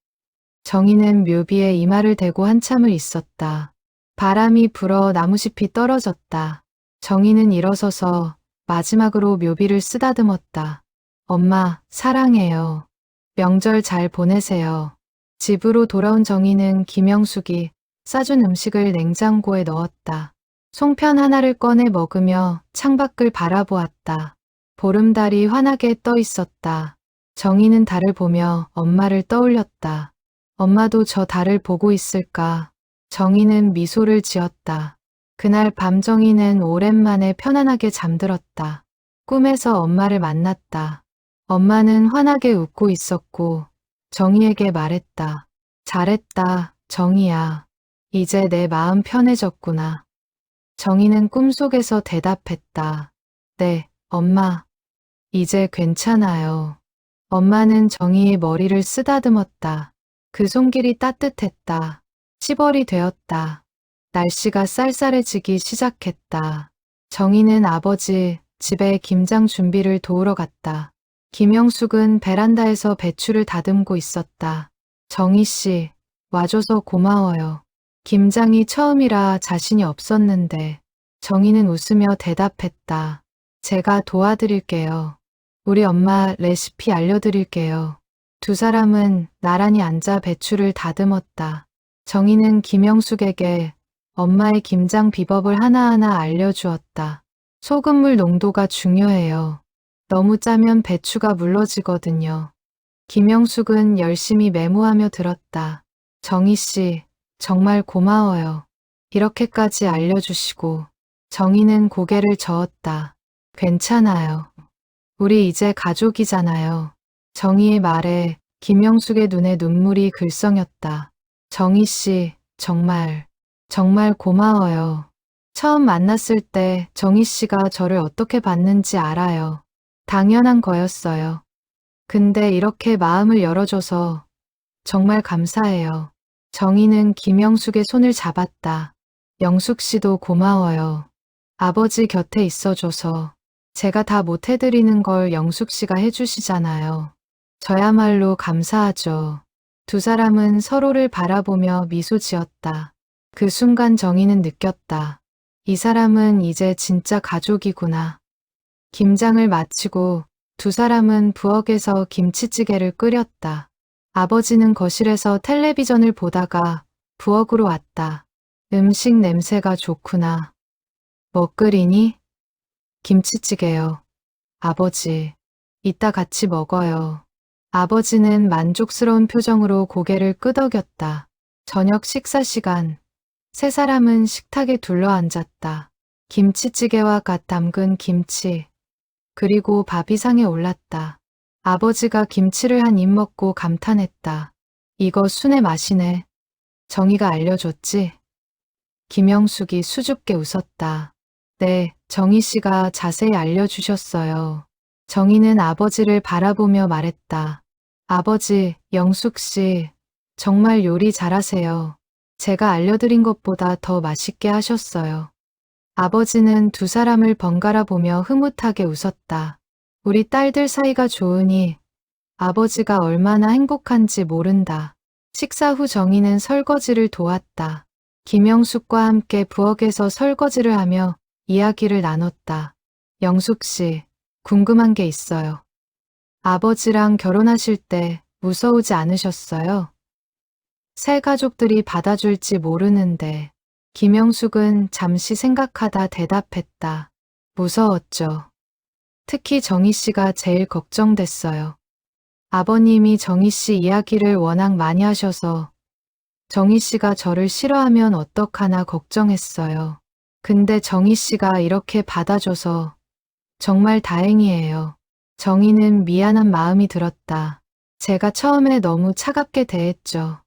정희는 묘비에 이마를 대고 한참을 있었다. 바람이 불어 나무잎이 떨어졌다. 정희는 일어서서 마지막으로 묘비를 쓰다듬었다. 엄마, 사랑해요. 명절 잘 보내세요. 집으로 돌아온 정희는 김영숙이 싸준 음식을 냉장고에 넣었다. 송편 하나를 꺼내 먹으며 창밖을 바라보았다. 보름달이 환하게 떠 있었다. 정희는 달을 보며 엄마를 떠올렸다. 엄마도 저 달을 보고 있을까? 정희는 미소를 지었다. 그날 밤 정희는 오랜만에 편안하게 잠들었다. 꿈에서 엄마를 만났다. 엄마는 환하게 웃고 있었고 정희에게 말했다. 잘했다, 정희야. 이제 내 마음 편해졌구나. 정희는 꿈속에서 대답했다. 네, 엄마. 이제 괜찮아요. 엄마는 정희의 머리를 쓰다듬었다. 그 손길이 따뜻했다. 10월이 되었다. 날씨가 쌀쌀해지기 시작했다. 정희는 아버지 집에 김장 준비를 도우러 갔다. 김영숙은 베란다에서 배추를 다듬고 있었다. 정희 씨, 와줘서 고마워요. 김장이 처음이라 자신이 없었는데 정희는 웃으며 대답했다. 제가 도와드릴게요. 우리 엄마 레시피 알려드릴게요. 두 사람은 나란히 앉아 배추를 다듬었다. 정희는 김영숙에게 엄마의 김장 비법을 하나하나 알려주었다. 소금물 농도가 중요해요. 너무 짜면 배추가 물러지거든요. 김영숙은 열심히 메모하며 들었다. 정희 씨, 정말 고마워요. 이렇게까지 알려주시고. 정희는 고개를 저었다. 괜찮아요. 우리 이제 가족이잖아요. 정희의 말에 김영숙의 눈에 눈물이 글썽였다. 정희 씨, 정말 고마워요. 처음 만났을 때 정희 씨가 저를 어떻게 봤는지 알아요. 당연한 거였어요. 근데 이렇게 마음을 열어줘서 정말 감사해요. 정희는 김영숙의 손을 잡았다. 영숙 씨도 고마워요. 아버지 곁에 있어줘서 제가 다 못해드리는 걸 영숙 씨가 해주시잖아요. 저야말로 감사하죠. 두 사람은 서로를 바라보며 미소 지었다. 그 순간 정희는 느꼈다. 이 사람은 이제 진짜 가족이구나. 김장을 마치고 두 사람은 부엌에서 김치찌개를 끓였다. 아버지는 거실에서 텔레비전을 보다가 부엌으로 왔다. 음식 냄새가 좋구나. 뭐 끓이니? 김치찌개요. 아버지, 이따 같이 먹어요. 아버지는 만족스러운 표정으로 고개를 끄덕였다. 저녁 식사 시간. 세 사람은 식탁에 둘러앉았다. 김치찌개와 갓 담근 김치, 그리고 밥이 상에 올랐다. 아버지가 김치를 한 입 먹고 감탄했다. 이거 순의 맛이네. 정희가 알려줬지? 김영숙이 수줍게 웃었다. 네, 정희 씨가 자세히 알려주셨어요. 정희는 아버지를 바라보며 말했다. 아버지, 영숙 씨, 정말 요리 잘하세요. 제가 알려드린 것보다 더 맛있게 하셨어요. 아버지는 두 사람을 번갈아 보며 흐뭇하게 웃었다. 우리 딸들 사이가 좋으니 아버지가 얼마나 행복한지 모른다. 식사 후 정희는 설거지를 도왔다. 김영숙과 함께 부엌에서 설거지를 하며 이야기를 나눴다. 영숙 씨, 궁금한 게 있어요. 아버지랑 결혼하실 때 무서우지 않으셨어요? 새 가족들이 받아줄지 모르는데. 김영숙은 잠시 생각하다 대답했다. 무서웠죠. 특히 정희 씨가 제일 걱정됐어요. 아버님이 정희 씨 이야기를 워낙 많이 하셔서 정희 씨가 저를 싫어하면 어떡하나 걱정했어요. 근데 정희 씨가 이렇게 받아줘서 정말 다행이에요. 정희는 미안한 마음이 들었다. 제가 처음에 너무 차갑게 대했죠.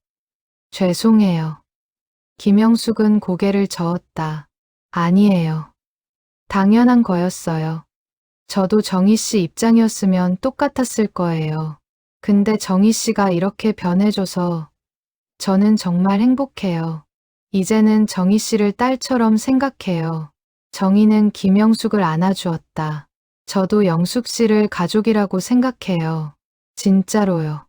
죄송해요. 김영숙은 고개를 저었다. 아니에요. 당연한 거였어요. 저도 정희 씨 입장이었으면 똑같았을 거예요. 근데 정희 씨가 이렇게 변해줘서 저는 정말 행복해요. 이제는 정희 씨를 딸처럼 생각해요. 정희는 김영숙을 안아주었다. 저도 영숙 씨를 가족이라고 생각해요. 진짜로요.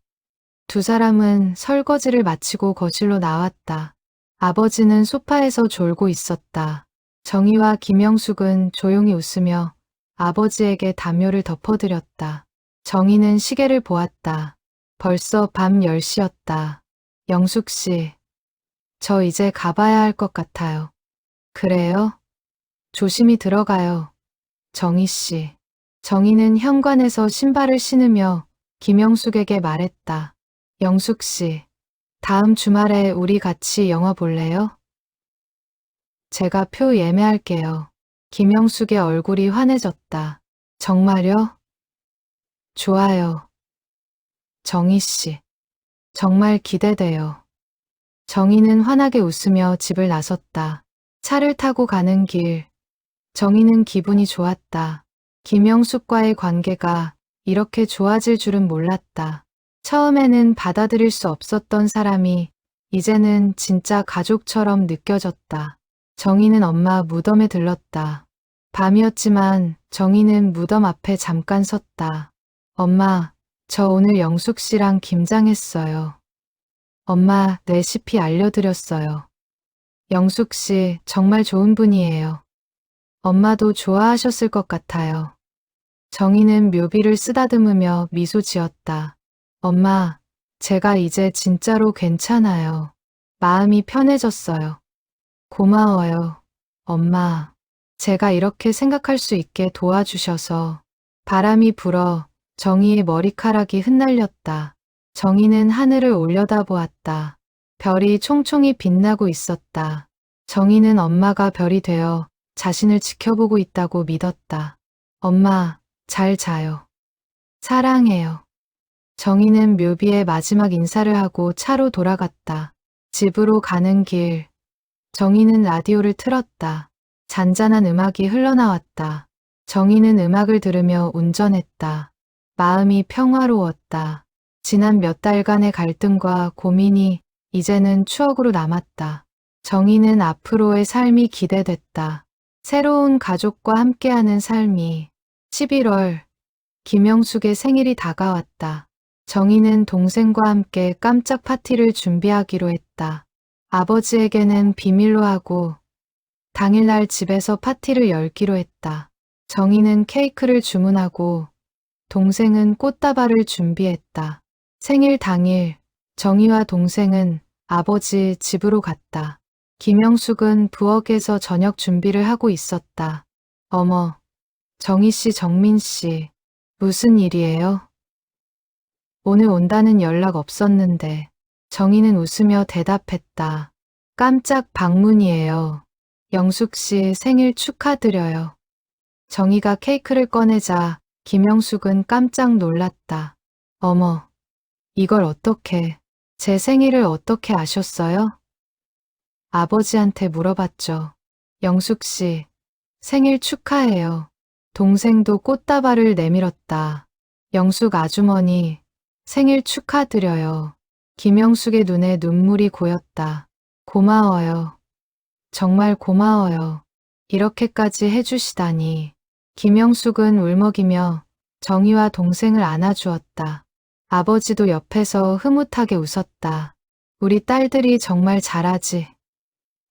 두 사람은 설거지를 마치고 거실로 나왔다. 아버지는 소파에서 졸고 있었다. 정희와 김영숙은 조용히 웃으며 아버지에게 담요를 덮어드렸다. 정희는 시계를 보았다. 벌써 밤 10시였다. 영숙 씨, 저 이제 가봐야 할 것 같아요. 그래요? 조심히 들어가요. 정희 씨. 정희는 현관에서 신발을 신으며 김영숙에게 말했다. 영숙 씨, 다음 주말에 우리 같이 영화 볼래요? 제가 표 예매할게요. 김영숙의 얼굴이 환해졌다. 정말요? 좋아요. 정희 씨, 정말 기대돼요. 정희는 환하게 웃으며 집을 나섰다. 차를 타고 가는 길, 정희는 기분이 좋았다. 김영숙과의 관계가 이렇게 좋아질 줄은 몰랐다. 처음에는 받아들일 수 없었던 사람이 이제는 진짜 가족처럼 느껴졌다. 정희는 엄마 무덤에 들렀다. 밤이었지만 정희는 무덤 앞에 잠깐 섰다. 엄마, 저 오늘 영숙 씨랑 김장했어요. 엄마, 레시피 알려드렸어요. 영숙 씨 정말 좋은 분이에요. 엄마도 좋아하셨을 것 같아요. 정희는 묘비를 쓰다듬으며 미소 지었다. 엄마, 제가 이제 진짜로 괜찮아요. 마음이 편해졌어요. 고마워요. 엄마, 제가 이렇게 생각할 수 있게 도와주셔서. 바람이 불어 정희의 머리카락이 흩날렸다. 정희는 하늘을 올려다보았다. 별이 총총히 빛나고 있었다. 정희는 엄마가 별이 되어 자신을 지켜보고 있다고 믿었다. 엄마, 잘 자요. 사랑해요. 정희는 묘비에 마지막 인사를 하고 차로 돌아갔다. 집으로 가는 길. 정희는 라디오를 틀었다. 잔잔한 음악이 흘러나왔다. 정희는 음악을 들으며 운전했다. 마음이 평화로웠다. 지난 몇 달간의 갈등과 고민이 이제는 추억으로 남았다. 정희는 앞으로의 삶이 기대됐다. 새로운 가족과 함께하는 삶이. 11월, 김영숙의 생일이 다가왔다. 정희는 동생과 함께 깜짝 파티를 준비하기로 했다. 아버지에게는 비밀로 하고 당일날 집에서 파티를 열기로 했다. 정희는 케이크를 주문하고 동생은 꽃다발을 준비했다. 생일 당일 정희와 동생은 아버지 집으로 갔다. 김영숙은 부엌에서 저녁 준비를 하고 있었다. 어머, 정희 씨, 정민 씨, 무슨 일이에요? 오늘 온다는 연락 없었는데. 정희는 웃으며 대답했다. 깜짝 방문이에요. 영숙 씨 생일 축하드려요. 정희가 케이크를 꺼내자 김영숙은 깜짝 놀랐다. 어머, 이걸 어떻게, 제 생일을 어떻게 아셨어요? 아버지한테 물어봤죠. 영숙 씨, 생일 축하해요. 동생도 꽃다발을 내밀었다. 영숙 아주머니, 생일 축하드려요. 김영숙의 눈에 눈물이 고였다. 고마워요. 정말 고마워요. 이렇게까지 해주시다니. 김영숙은 울먹이며 정희와 동생을 안아주었다. 아버지도 옆에서 흐뭇하게 웃었다. 우리 딸들이 정말 잘하지.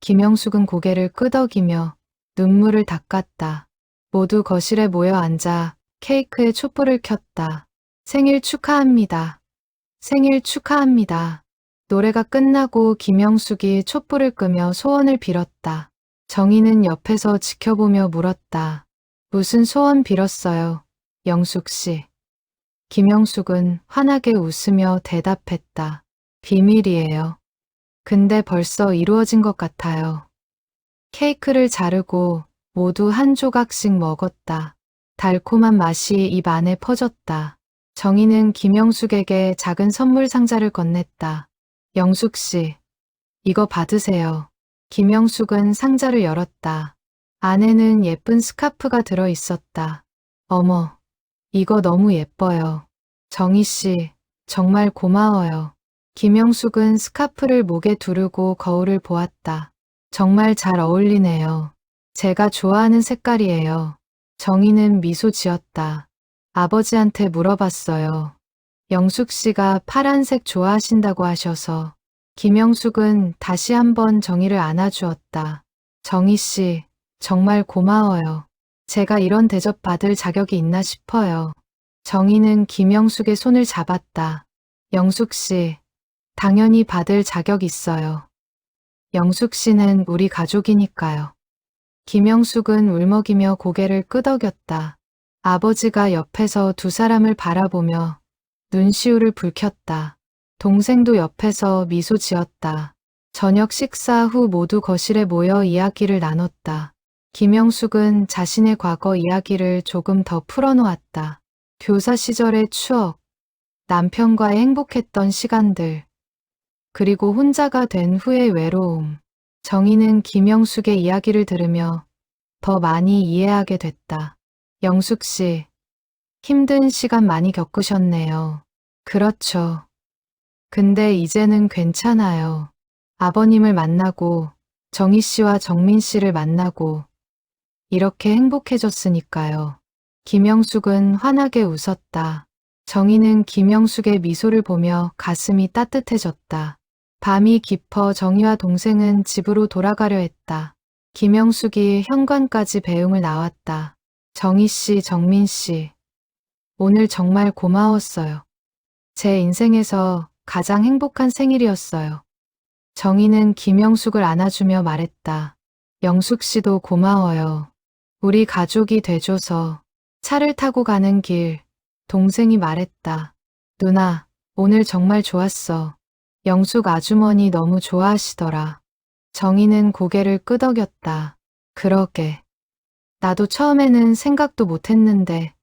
김영숙은 고개를 끄덕이며 눈물을 닦았다. 모두 거실에 모여 앉아 케이크에 촛불을 켰다. 생일 축하합니다. 생일 축하합니다. 노래가 끝나고 김영숙이 촛불을 끄며 소원을 빌었다. 정희는 옆에서 지켜보며 물었다. 무슨 소원 빌었어요, 영숙 씨? 김영숙은 환하게 웃으며 대답했다. 비밀이에요. 근데 벌써 이루어진 것 같아요. 케이크를 자르고 모두 한 조각씩 먹었다. 달콤한 맛이 입 안에 퍼졌다. 정희는 김영숙에게 작은 선물 상자를 건넸다. 영숙 씨, 이거 받으세요. 김영숙은 상자를 열었다. 안에는 예쁜 스카프가 들어 있었다. 어머, 이거 너무 예뻐요. 정희 씨, 정말 고마워요. 김영숙은 스카프를 목에 두르고 거울을 보았다. 정말 잘 어울리네요. 제가 좋아하는 색깔이에요. 정희는 미소 지었다. 아버지한테 물어봤어요. 영숙 씨가 파란색 좋아하신다고 하셔서. 김영숙은 다시 한번 정희를 안아주었다. 정희 씨, 정말 고마워요. 제가 이런 대접 받을 자격이 있나 싶어요. 정희는 김영숙의 손을 잡았다. 영숙 씨, 당연히 받을 자격 있어요. 영숙 씨는 우리 가족이니까요. 김영숙은 울먹이며 고개를 끄덕였다. 아버지가 옆에서 두 사람을 바라보며 눈시울을 붉혔다. 동생도 옆에서 미소 지었다. 저녁 식사 후 모두 거실에 모여 이야기를 나눴다. 김영숙은 자신의 과거 이야기를 조금 더 풀어놓았다. 교사 시절의 추억, 남편과의 행복했던 시간들, 그리고 혼자가 된 후의 외로움. 정희는 김영숙의 이야기를 들으며 더 많이 이해하게 됐다. 영숙 씨, 힘든 시간 많이 겪으셨네요. 그렇죠. 근데 이제는 괜찮아요. 아버님을 만나고 정희 씨와 정민 씨를 만나고 이렇게 행복해졌으니까요. 김영숙은 환하게 웃었다. 정희는 김영숙의 미소를 보며 가슴이 따뜻해졌다. 밤이 깊어 정희와 동생은 집으로 돌아가려 했다. 김영숙이 현관까지 배웅을 나왔다. 정희 씨, 정민 씨, 오늘 정말 고마웠어요. 제 인생에서 가장 행복한 생일이었어요. 정희는 김영숙을 안아주며 말했다. 영숙 씨도 고마워요. 우리 가족이 돼줘서. 차를 타고 가는 길, 동생이 말했다. 누나, 오늘 정말 좋았어. 영숙 아주머니 너무 좋아하시더라. 정희는 고개를 끄덕였다. 그러게. 나도 처음에는 생각도 못했는데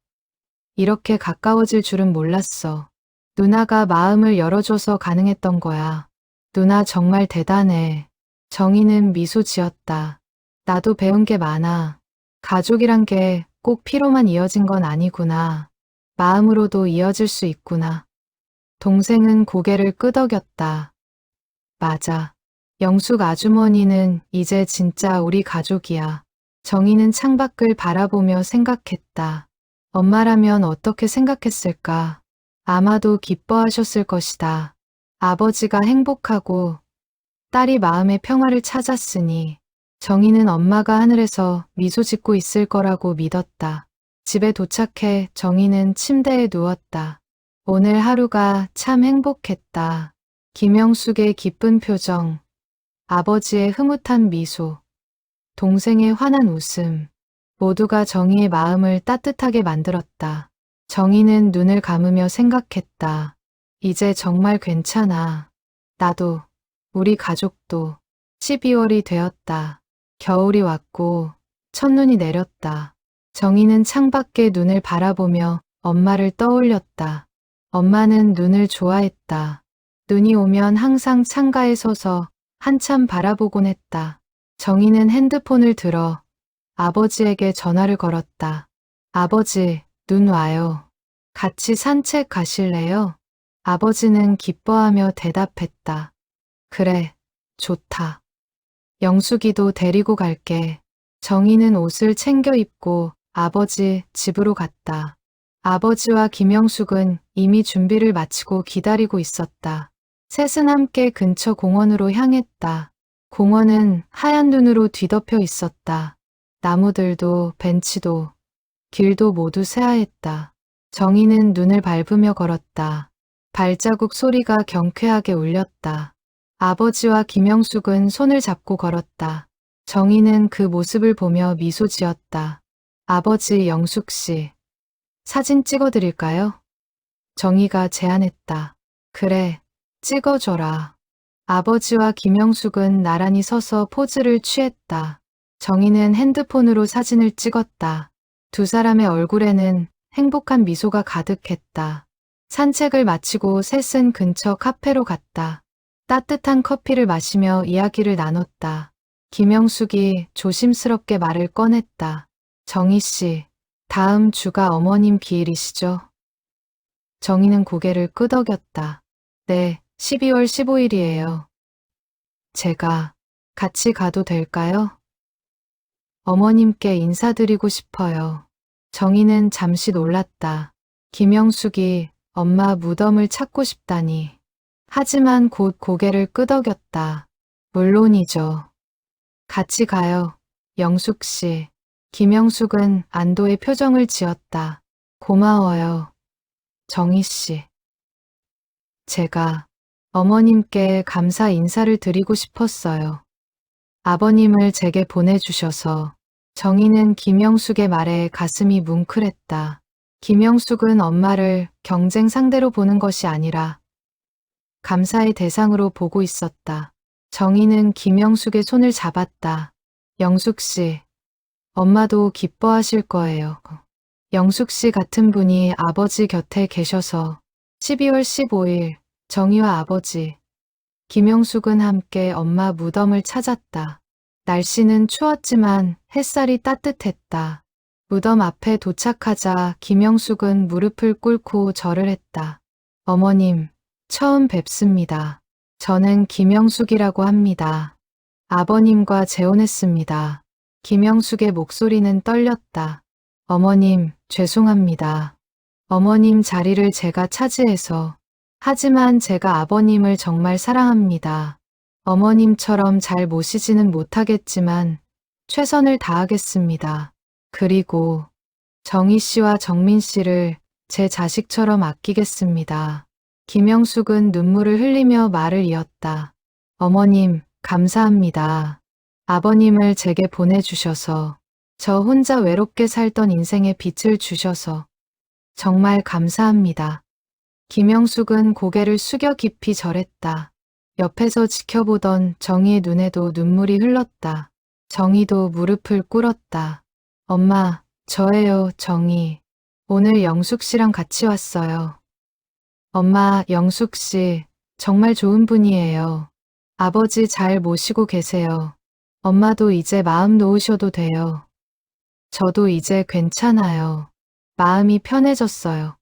이렇게 가까워질 줄은 몰랐어. 누나가 마음을 열어줘서 가능했던 거야. 누나 정말 대단해. 정희는 미소 지었다. 나도 배운 게 많아. 가족이란 게 꼭 피로만 이어진 건 아니구나. 마음으로도 이어질 수 있구나. 동생은 고개를 끄덕였다. 맞아. 영숙 아주머니는 이제 진짜 우리 가족이야. 정희는 창밖을 바라보며 생각했다. 엄마라면 어떻게 생각했을까? 아마도 기뻐하셨을 것이다. 아버지가 행복하고 딸이 마음의 평화를 찾았으니 정희는 엄마가 하늘에서 미소 짓고 있을 거라고 믿었다. 집에 도착해 정희는 침대에 누웠다. 오늘 하루가 참 행복했다. 김영숙의 기쁜 표정, 아버지의 흐뭇한 미소, 동생의 환한 웃음, 모두가 정희의 마음을 따뜻하게 만들었다. 정희는 눈을 감으며 생각했다. 이제 정말 괜찮아. 나도, 우리 가족도. 12월이 되었다. 겨울이 왔고 첫눈이 내렸다. 정희는 창밖에 눈을 바라보며 엄마를 떠올렸다. 엄마는 눈을 좋아했다. 눈이 오면 항상 창가에 서서 한참 바라보곤 했다. 정희는 핸드폰을 들어 아버지에게 전화를 걸었다. 아버지, 눈 와요. 같이 산책 가실래요? 아버지는 기뻐하며 대답했다. 그래, 좋다. 영숙이도 데리고 갈게. 정희는 옷을 챙겨 입고 아버지 집으로 갔다. 아버지와 김영숙은 이미 준비를 마치고 기다리고 있었다. 셋은 함께 근처 공원으로 향했다. 공원은 하얀 눈으로 뒤덮여 있었다. 나무들도 벤치도 길도 모두 새하였다. 정희는 눈을 밟으며 걸었다. 발자국 소리가 경쾌하게 울렸다. 아버지와 김영숙은 손을 잡고 걸었다. 정희는 그 모습을 보며 미소 지었다. 아버지, 영숙 씨, 사진 찍어드릴까요? 정희가 제안했다. 그래, 찍어줘라. 아버지와 김영숙은 나란히 서서 포즈를 취했다. 정희는 핸드폰으로 사진을 찍었다. 두 사람의 얼굴에는 행복한 미소가 가득했다. 산책을 마치고 셋은 근처 카페로 갔다. 따뜻한 커피를 마시며 이야기를 나눴다. 김영숙이 조심스럽게 말을 꺼냈다. 정희 씨, 다음 주가 어머님 기일이시죠? 정희는 고개를 끄덕였다. 네, 12월 15일이에요. 제가 같이 가도 될까요? 어머님께 인사드리고 싶어요. 정희는 잠시 놀랐다. 김영숙이 엄마 무덤을 찾고 싶다니. 하지만 곧 고개를 끄덕였다. 물론이죠. 같이 가요, 영숙 씨. 김영숙은 안도의 표정을 지었다. 고마워요, 정희 씨. 제가 어머님께 감사 인사를 드리고 싶었어요. 아버님을 제게 보내주셔서. 정희는 김영숙의 말에 가슴이 뭉클했다. 김영숙은 엄마를 경쟁 상대로 보는 것이 아니라 감사의 대상으로 보고 있었다. 정희는 김영숙의 손을 잡았다. 영숙 씨, 엄마도 기뻐하실 거예요. 영숙 씨 같은 분이 아버지 곁에 계셔서. 12월 15일, 정희와 아버지, 김영숙은 함께 엄마 무덤을 찾았다. 날씨는 추웠지만 햇살이 따뜻했다. 무덤 앞에 도착하자 김영숙은 무릎을 꿇고 절을 했다. 어머님, 처음 뵙습니다. 저는 김영숙이라고 합니다. 아버님과 재혼했습니다. 김영숙의 목소리는 떨렸다. 어머님, 죄송합니다. 어머님 자리를 제가 차지해서. 하지만 제가 아버님을 정말 사랑합니다. 어머님처럼 잘 모시지는 못하겠지만 최선을 다하겠습니다. 그리고 정희 씨와 정민 씨를 제 자식처럼 아끼겠습니다. 김영숙은 눈물을 흘리며 말을 이었다. 어머님, 감사합니다. 아버님을 제게 보내주셔서, 저 혼자 외롭게 살던 인생에 빛을 주셔서 정말 감사합니다. 김영숙은 고개를 숙여 깊이 절했다. 옆에서 지켜보던 정희의 눈에도 눈물이 흘렀다. 정희도 무릎을 꿇었다. 엄마, 저예요, 정희. 오늘 영숙 씨랑 같이 왔어요. 엄마, 영숙 씨, 정말 좋은 분이에요. 아버지 잘 모시고 계세요. 엄마도 이제 마음 놓으셔도 돼요. 저도 이제 괜찮아요. 마음이 편해졌어요.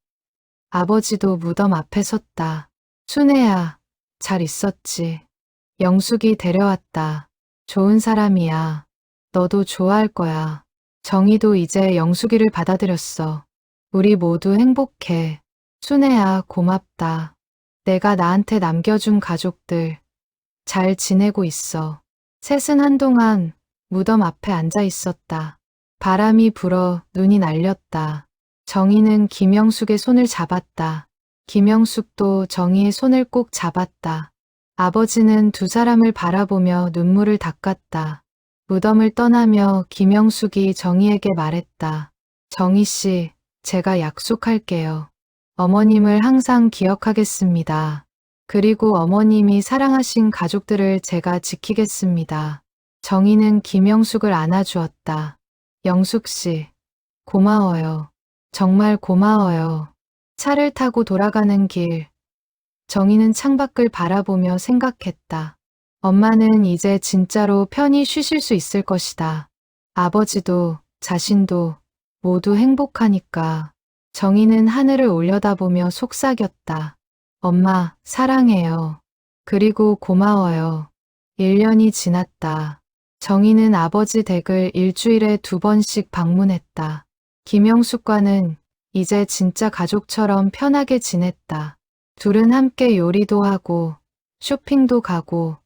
아버지도 무덤 앞에 섰다. 순애야, 잘 있었지. 영숙이 데려왔다. 좋은 사람이야. 너도 좋아할 거야. 정희도 이제 영숙이를 받아들였어. 우리 모두 행복해. 순애야, 고맙다. 내가 나한테 남겨준 가족들 잘 지내고 있어. 셋은 한동안 무덤 앞에 앉아 있었다. 바람이 불어 눈이 날렸다. 정희는 김영숙의 손을 잡았다. 김영숙도 정희의 손을 꼭 잡았다. 아버지는 두 사람을 바라보며 눈물을 닦았다. 무덤을 떠나며 김영숙이 정희에게 말했다. 정희 씨, 제가 약속할게요. 어머님을 항상 기억하겠습니다. 그리고 어머님이 사랑하신 가족들을 제가 지키겠습니다. 정희는 김영숙을 안아주었다. 영숙 씨, 고마워요. 정말 고마워요. 차를 타고 돌아가는 길. 정희는 창밖을 바라보며 생각했다. 엄마는 이제 진짜로 편히 쉬실 수 있을 것이다. 아버지도 자신도 모두 행복하니까. 정희는 하늘을 올려다보며 속삭였다. 엄마, 사랑해요. 그리고 고마워요. 1년이 지났다. 정희는 아버지 댁을 일주일에 2번씩 방문했다. 김영숙과는 이제 진짜 가족처럼 편하게 지냈다. 둘은 함께 요리도 하고 쇼핑도 가고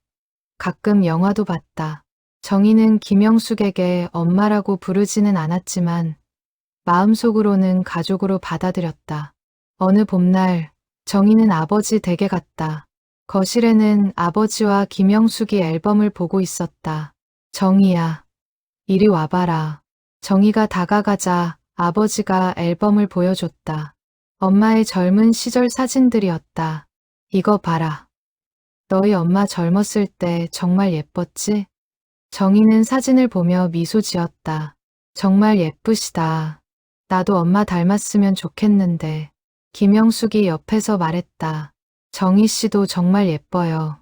가끔 영화도 봤다. 정희는 김영숙에게 엄마라고 부르지는 않았지만 마음속으로는 가족으로 받아들였다. 어느 봄날 정희는 아버지 댁에 갔다. 거실에는 아버지와 김영숙이 앨범을 보고 있었다. 정희야, 이리 와봐라. 정희가 다가가자 아버지가 앨범을 보여줬다. 엄마의 젊은 시절 사진들이었다. 이거 봐라. 너희 엄마 젊었을 때 정말 예뻤지? 정희는 사진을 보며 미소 지었다. 정말 예쁘시다. 나도 엄마 닮았으면 좋겠는데. 김영숙이 옆에서 말했다. 정희 씨도 정말 예뻐요.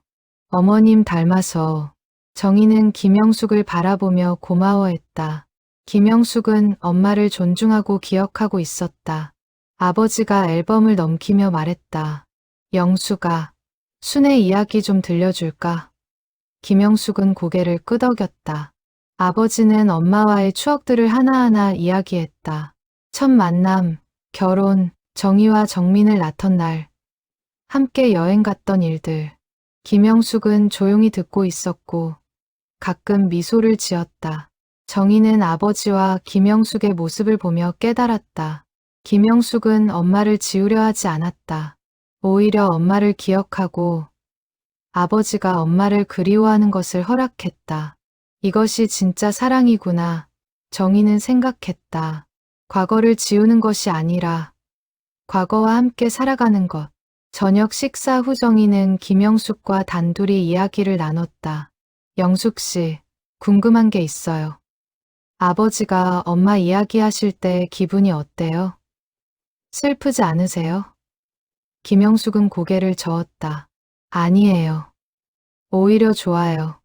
어머님 닮아서. 정희는 김영숙을 바라보며 고마워했다. 김영숙은 엄마를 존중하고 기억하고 있었다. 아버지가 앨범을 넘기며 말했다. 영숙아, 순애 이야기 좀 들려줄까? 김영숙은 고개를 끄덕였다. 아버지는 엄마와의 추억들을 하나하나 이야기했다. 첫 만남, 결혼, 정희와 정민을 낳던 날, 함께 여행 갔던 일들. 김영숙은 조용히 듣고 있었고 가끔 미소를 지었다. 정희는 아버지와 김영숙의 모습을 보며 깨달았다. 김영숙은 엄마를 지우려 하지 않았다. 오히려 엄마를 기억하고 아버지가 엄마를 그리워하는 것을 허락했다. 이것이 진짜 사랑이구나. 정희는 생각했다. 과거를 지우는 것이 아니라 과거와 함께 살아가는 것. 저녁 식사 후 정희는 김영숙과 단둘이 이야기를 나눴다. 영숙 씨, 궁금한 게 있어요. 아버지가 엄마 이야기하실 때 기분이 어때요? 슬프지 않으세요? 김영숙은 고개를 저었다. 아니에요. 오히려 좋아요.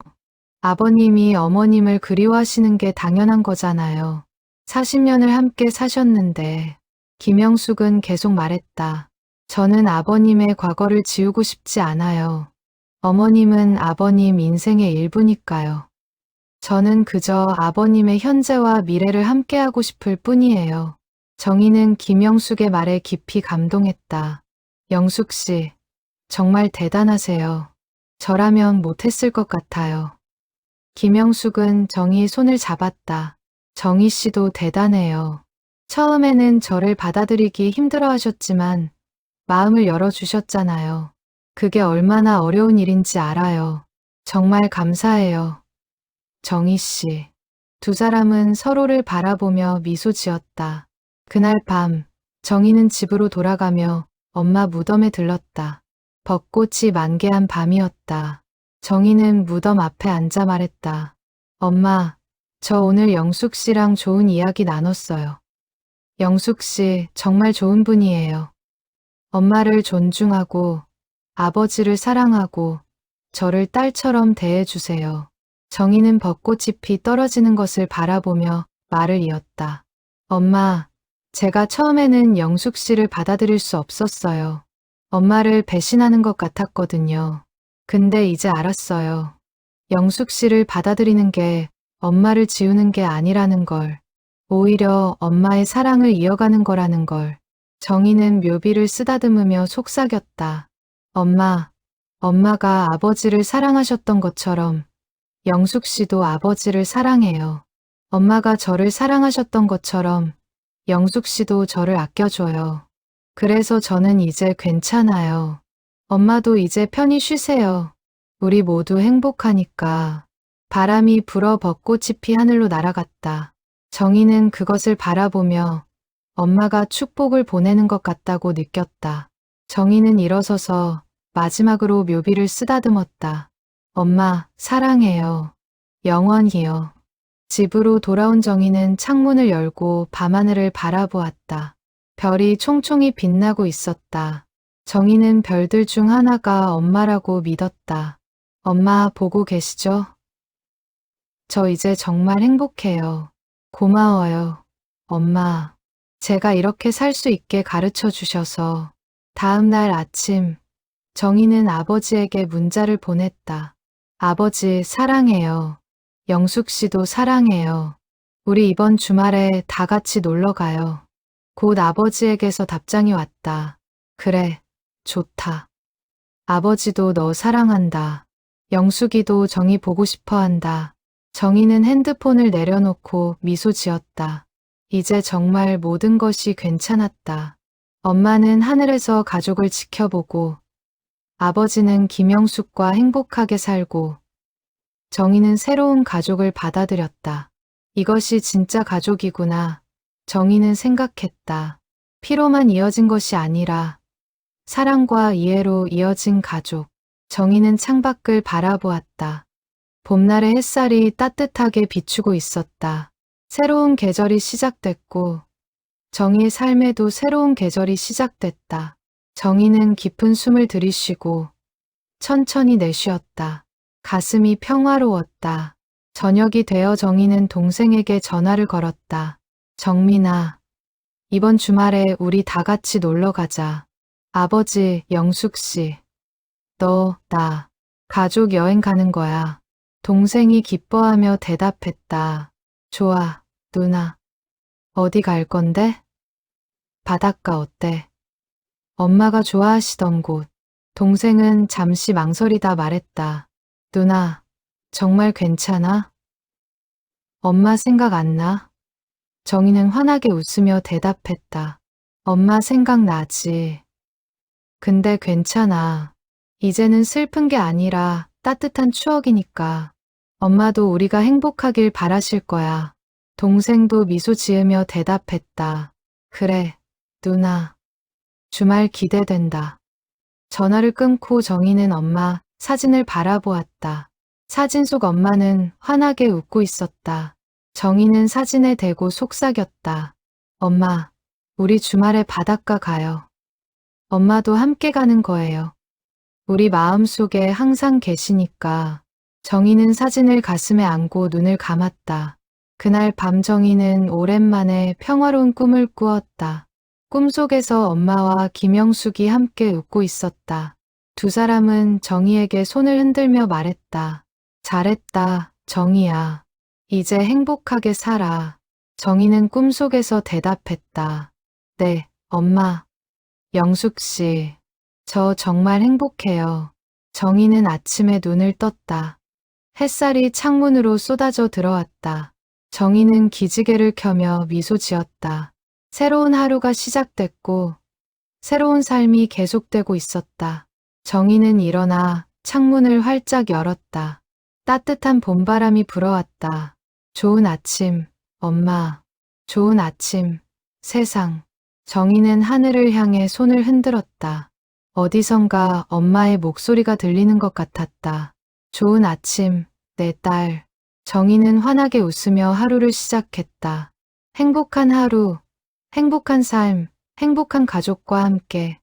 아버님이 어머님을 그리워하시는 게 당연한 거잖아요. 40년을 함께 사셨는데. 김영숙은 계속 말했다. 저는 아버님의 과거를 지우고 싶지 않아요. 어머님은 아버님 인생의 일부니까요. 저는 그저 아버님의 현재와 미래를 함께하고 싶을 뿐이에요. 정희는 김영숙의 말에 깊이 감동했다. 영숙 씨, 정말 대단하세요. 저라면 못했을 것 같아요. 김영숙은 정희의 손을 잡았다. 정희 씨도 대단해요. 처음에는 저를 받아들이기 힘들어 하셨지만 마음을 열어주셨잖아요. 그게 얼마나 어려운 일인지 알아요. 정말 감사해요. 정희 씨. 두 사람은 서로를 바라보며 미소 지었다. 그날 밤, 정희는 집으로 돌아가며 엄마 무덤에 들렀다. 벚꽃이 만개한 밤이었다. 정희는 무덤 앞에 앉아 말했다. 엄마, 저 오늘 영숙 씨랑 좋은 이야기 나눴어요. 영숙 씨 정말 좋은 분이에요. 엄마를 존중하고 아버지를 사랑하고 저를 딸처럼 대해주세요. 정희는 벚꽃잎이 떨어지는 것을 바라보며 말을 이었다. 엄마, 제가 처음에는 영숙 씨를 받아들일 수 없었어요. 엄마를 배신하는 것 같았거든요. 근데 이제 알았어요. 영숙 씨를 받아들이는 게 엄마를 지우는 게 아니라는 걸, 오히려 엄마의 사랑을 이어가는 거라는 걸. 정희는 묘비를 쓰다듬으며 속삭였다. 엄마가 아버지를 사랑하셨던 것처럼 영숙 씨도 아버지를 사랑해요. 엄마가 저를 사랑하셨던 것처럼 영숙 씨도 저를 아껴줘요. 그래서 저는 이제 괜찮아요. 엄마도 이제 편히 쉬세요. 우리 모두 행복하니까. 바람이 불어 벚꽃잎이 하늘로 날아갔다. 정희는 그것을 바라보며 엄마가 축복을 보내는 것 같다고 느꼈다. 정희는 일어서서 마지막으로 묘비를 쓰다듬었다. 엄마, 사랑해요. 영원히요. 집으로 돌아온 정희는 창문을 열고 밤하늘을 바라보았다. 별이 총총히 빛나고 있었다. 정희는 별들 중 하나가 엄마라고 믿었다. 엄마 보고 계시죠? 저 이제 정말 행복해요. 고마워요. 엄마, 제가 이렇게 살 수 있게 가르쳐 주셔서. 다음 날 아침, 정희는 아버지에게 문자를 보냈다. 아버지 사랑해요. 영숙 씨도 사랑해요. 우리 이번 주말에 다 같이 놀러 가요. 곧 아버지에게서 답장이 왔다. 그래, 좋다. 아버지도 너 사랑한다. 영숙이도 정희 보고 싶어 한다. 정희는 핸드폰을 내려놓고 미소 지었다. 이제 정말 모든 것이 괜찮았다. 엄마는 하늘에서 가족을 지켜보고 아버지는 김영숙과 행복하게 살고 정희는 새로운 가족을 받아들였다. 이것이 진짜 가족이구나. 정희는 생각했다. 피로만 이어진 것이 아니라 사랑과 이해로 이어진 가족. 정희는 창밖을 바라보았다. 봄날의 햇살이 따뜻하게 비추고 있었다. 새로운 계절이 시작됐고 정희의 삶에도 새로운 계절이 시작됐다. 정희는 깊은 숨을 들이쉬고 천천히 내쉬었다. 가슴이 평화로웠다. 저녁이 되어 정희는 동생에게 전화를 걸었다. 정민아, 이번 주말에 우리 다 같이 놀러 가자. 아버지, 영숙 씨, 너, 나, 가족 여행 가는 거야. 동생이 기뻐하며 대답했다. 좋아, 누나. 어디 갈 건데? 바닷가 어때? 엄마가 좋아하시던 곳. 동생은 잠시 망설이다 말했다. 누나, 정말 괜찮아? 엄마 생각 안 나? 정희는 환하게 웃으며 대답했다. 엄마 생각나지. 근데 괜찮아. 이제는 슬픈 게 아니라 따뜻한 추억이니까. 엄마도 우리가 행복하길 바라실 거야. 동생도 미소 지으며 대답했다. 그래, 누나. 주말 기대된다. 전화를 끊고 정희는 엄마 사진을 바라보았다. 사진 속 엄마는 환하게 웃고 있었다. 정희는 사진에 대고 속삭였다. 엄마, 우리 주말에 바닷가 가요. 엄마도 함께 가는 거예요. 우리 마음속에 항상 계시니까. 정희는 사진을 가슴에 안고 눈을 감았다. 그날 밤 정희는 오랜만에 평화로운 꿈을 꾸었다. 꿈속에서 엄마와 김영숙이 함께 웃고 있었다. 두 사람은 정희에게 손을 흔들며 말했다. 잘했다, 정희야. 이제 행복하게 살아. 정희는 꿈속에서 대답했다. 네, 엄마. 영숙 씨, 저 정말 행복해요. 정희는 아침에 눈을 떴다. 햇살이 창문으로 쏟아져 들어왔다. 정희는 기지개를 켜며 미소 지었다. 새로운 하루가 시작됐고 새로운 삶이 계속되고 있었다. 정희는 일어나 창문을 활짝 열었다. 따뜻한 봄바람이 불어왔다. 좋은 아침, 엄마. 좋은 아침, 세상. 정희는 하늘을 향해 손을 흔들었다. 어디선가 엄마의 목소리가 들리는 것 같았다. 좋은 아침, 내 딸. 정희는 환하게 웃으며 하루를 시작했다. 행복한 하루, 행복한 삶, 행복한 가족과 함께.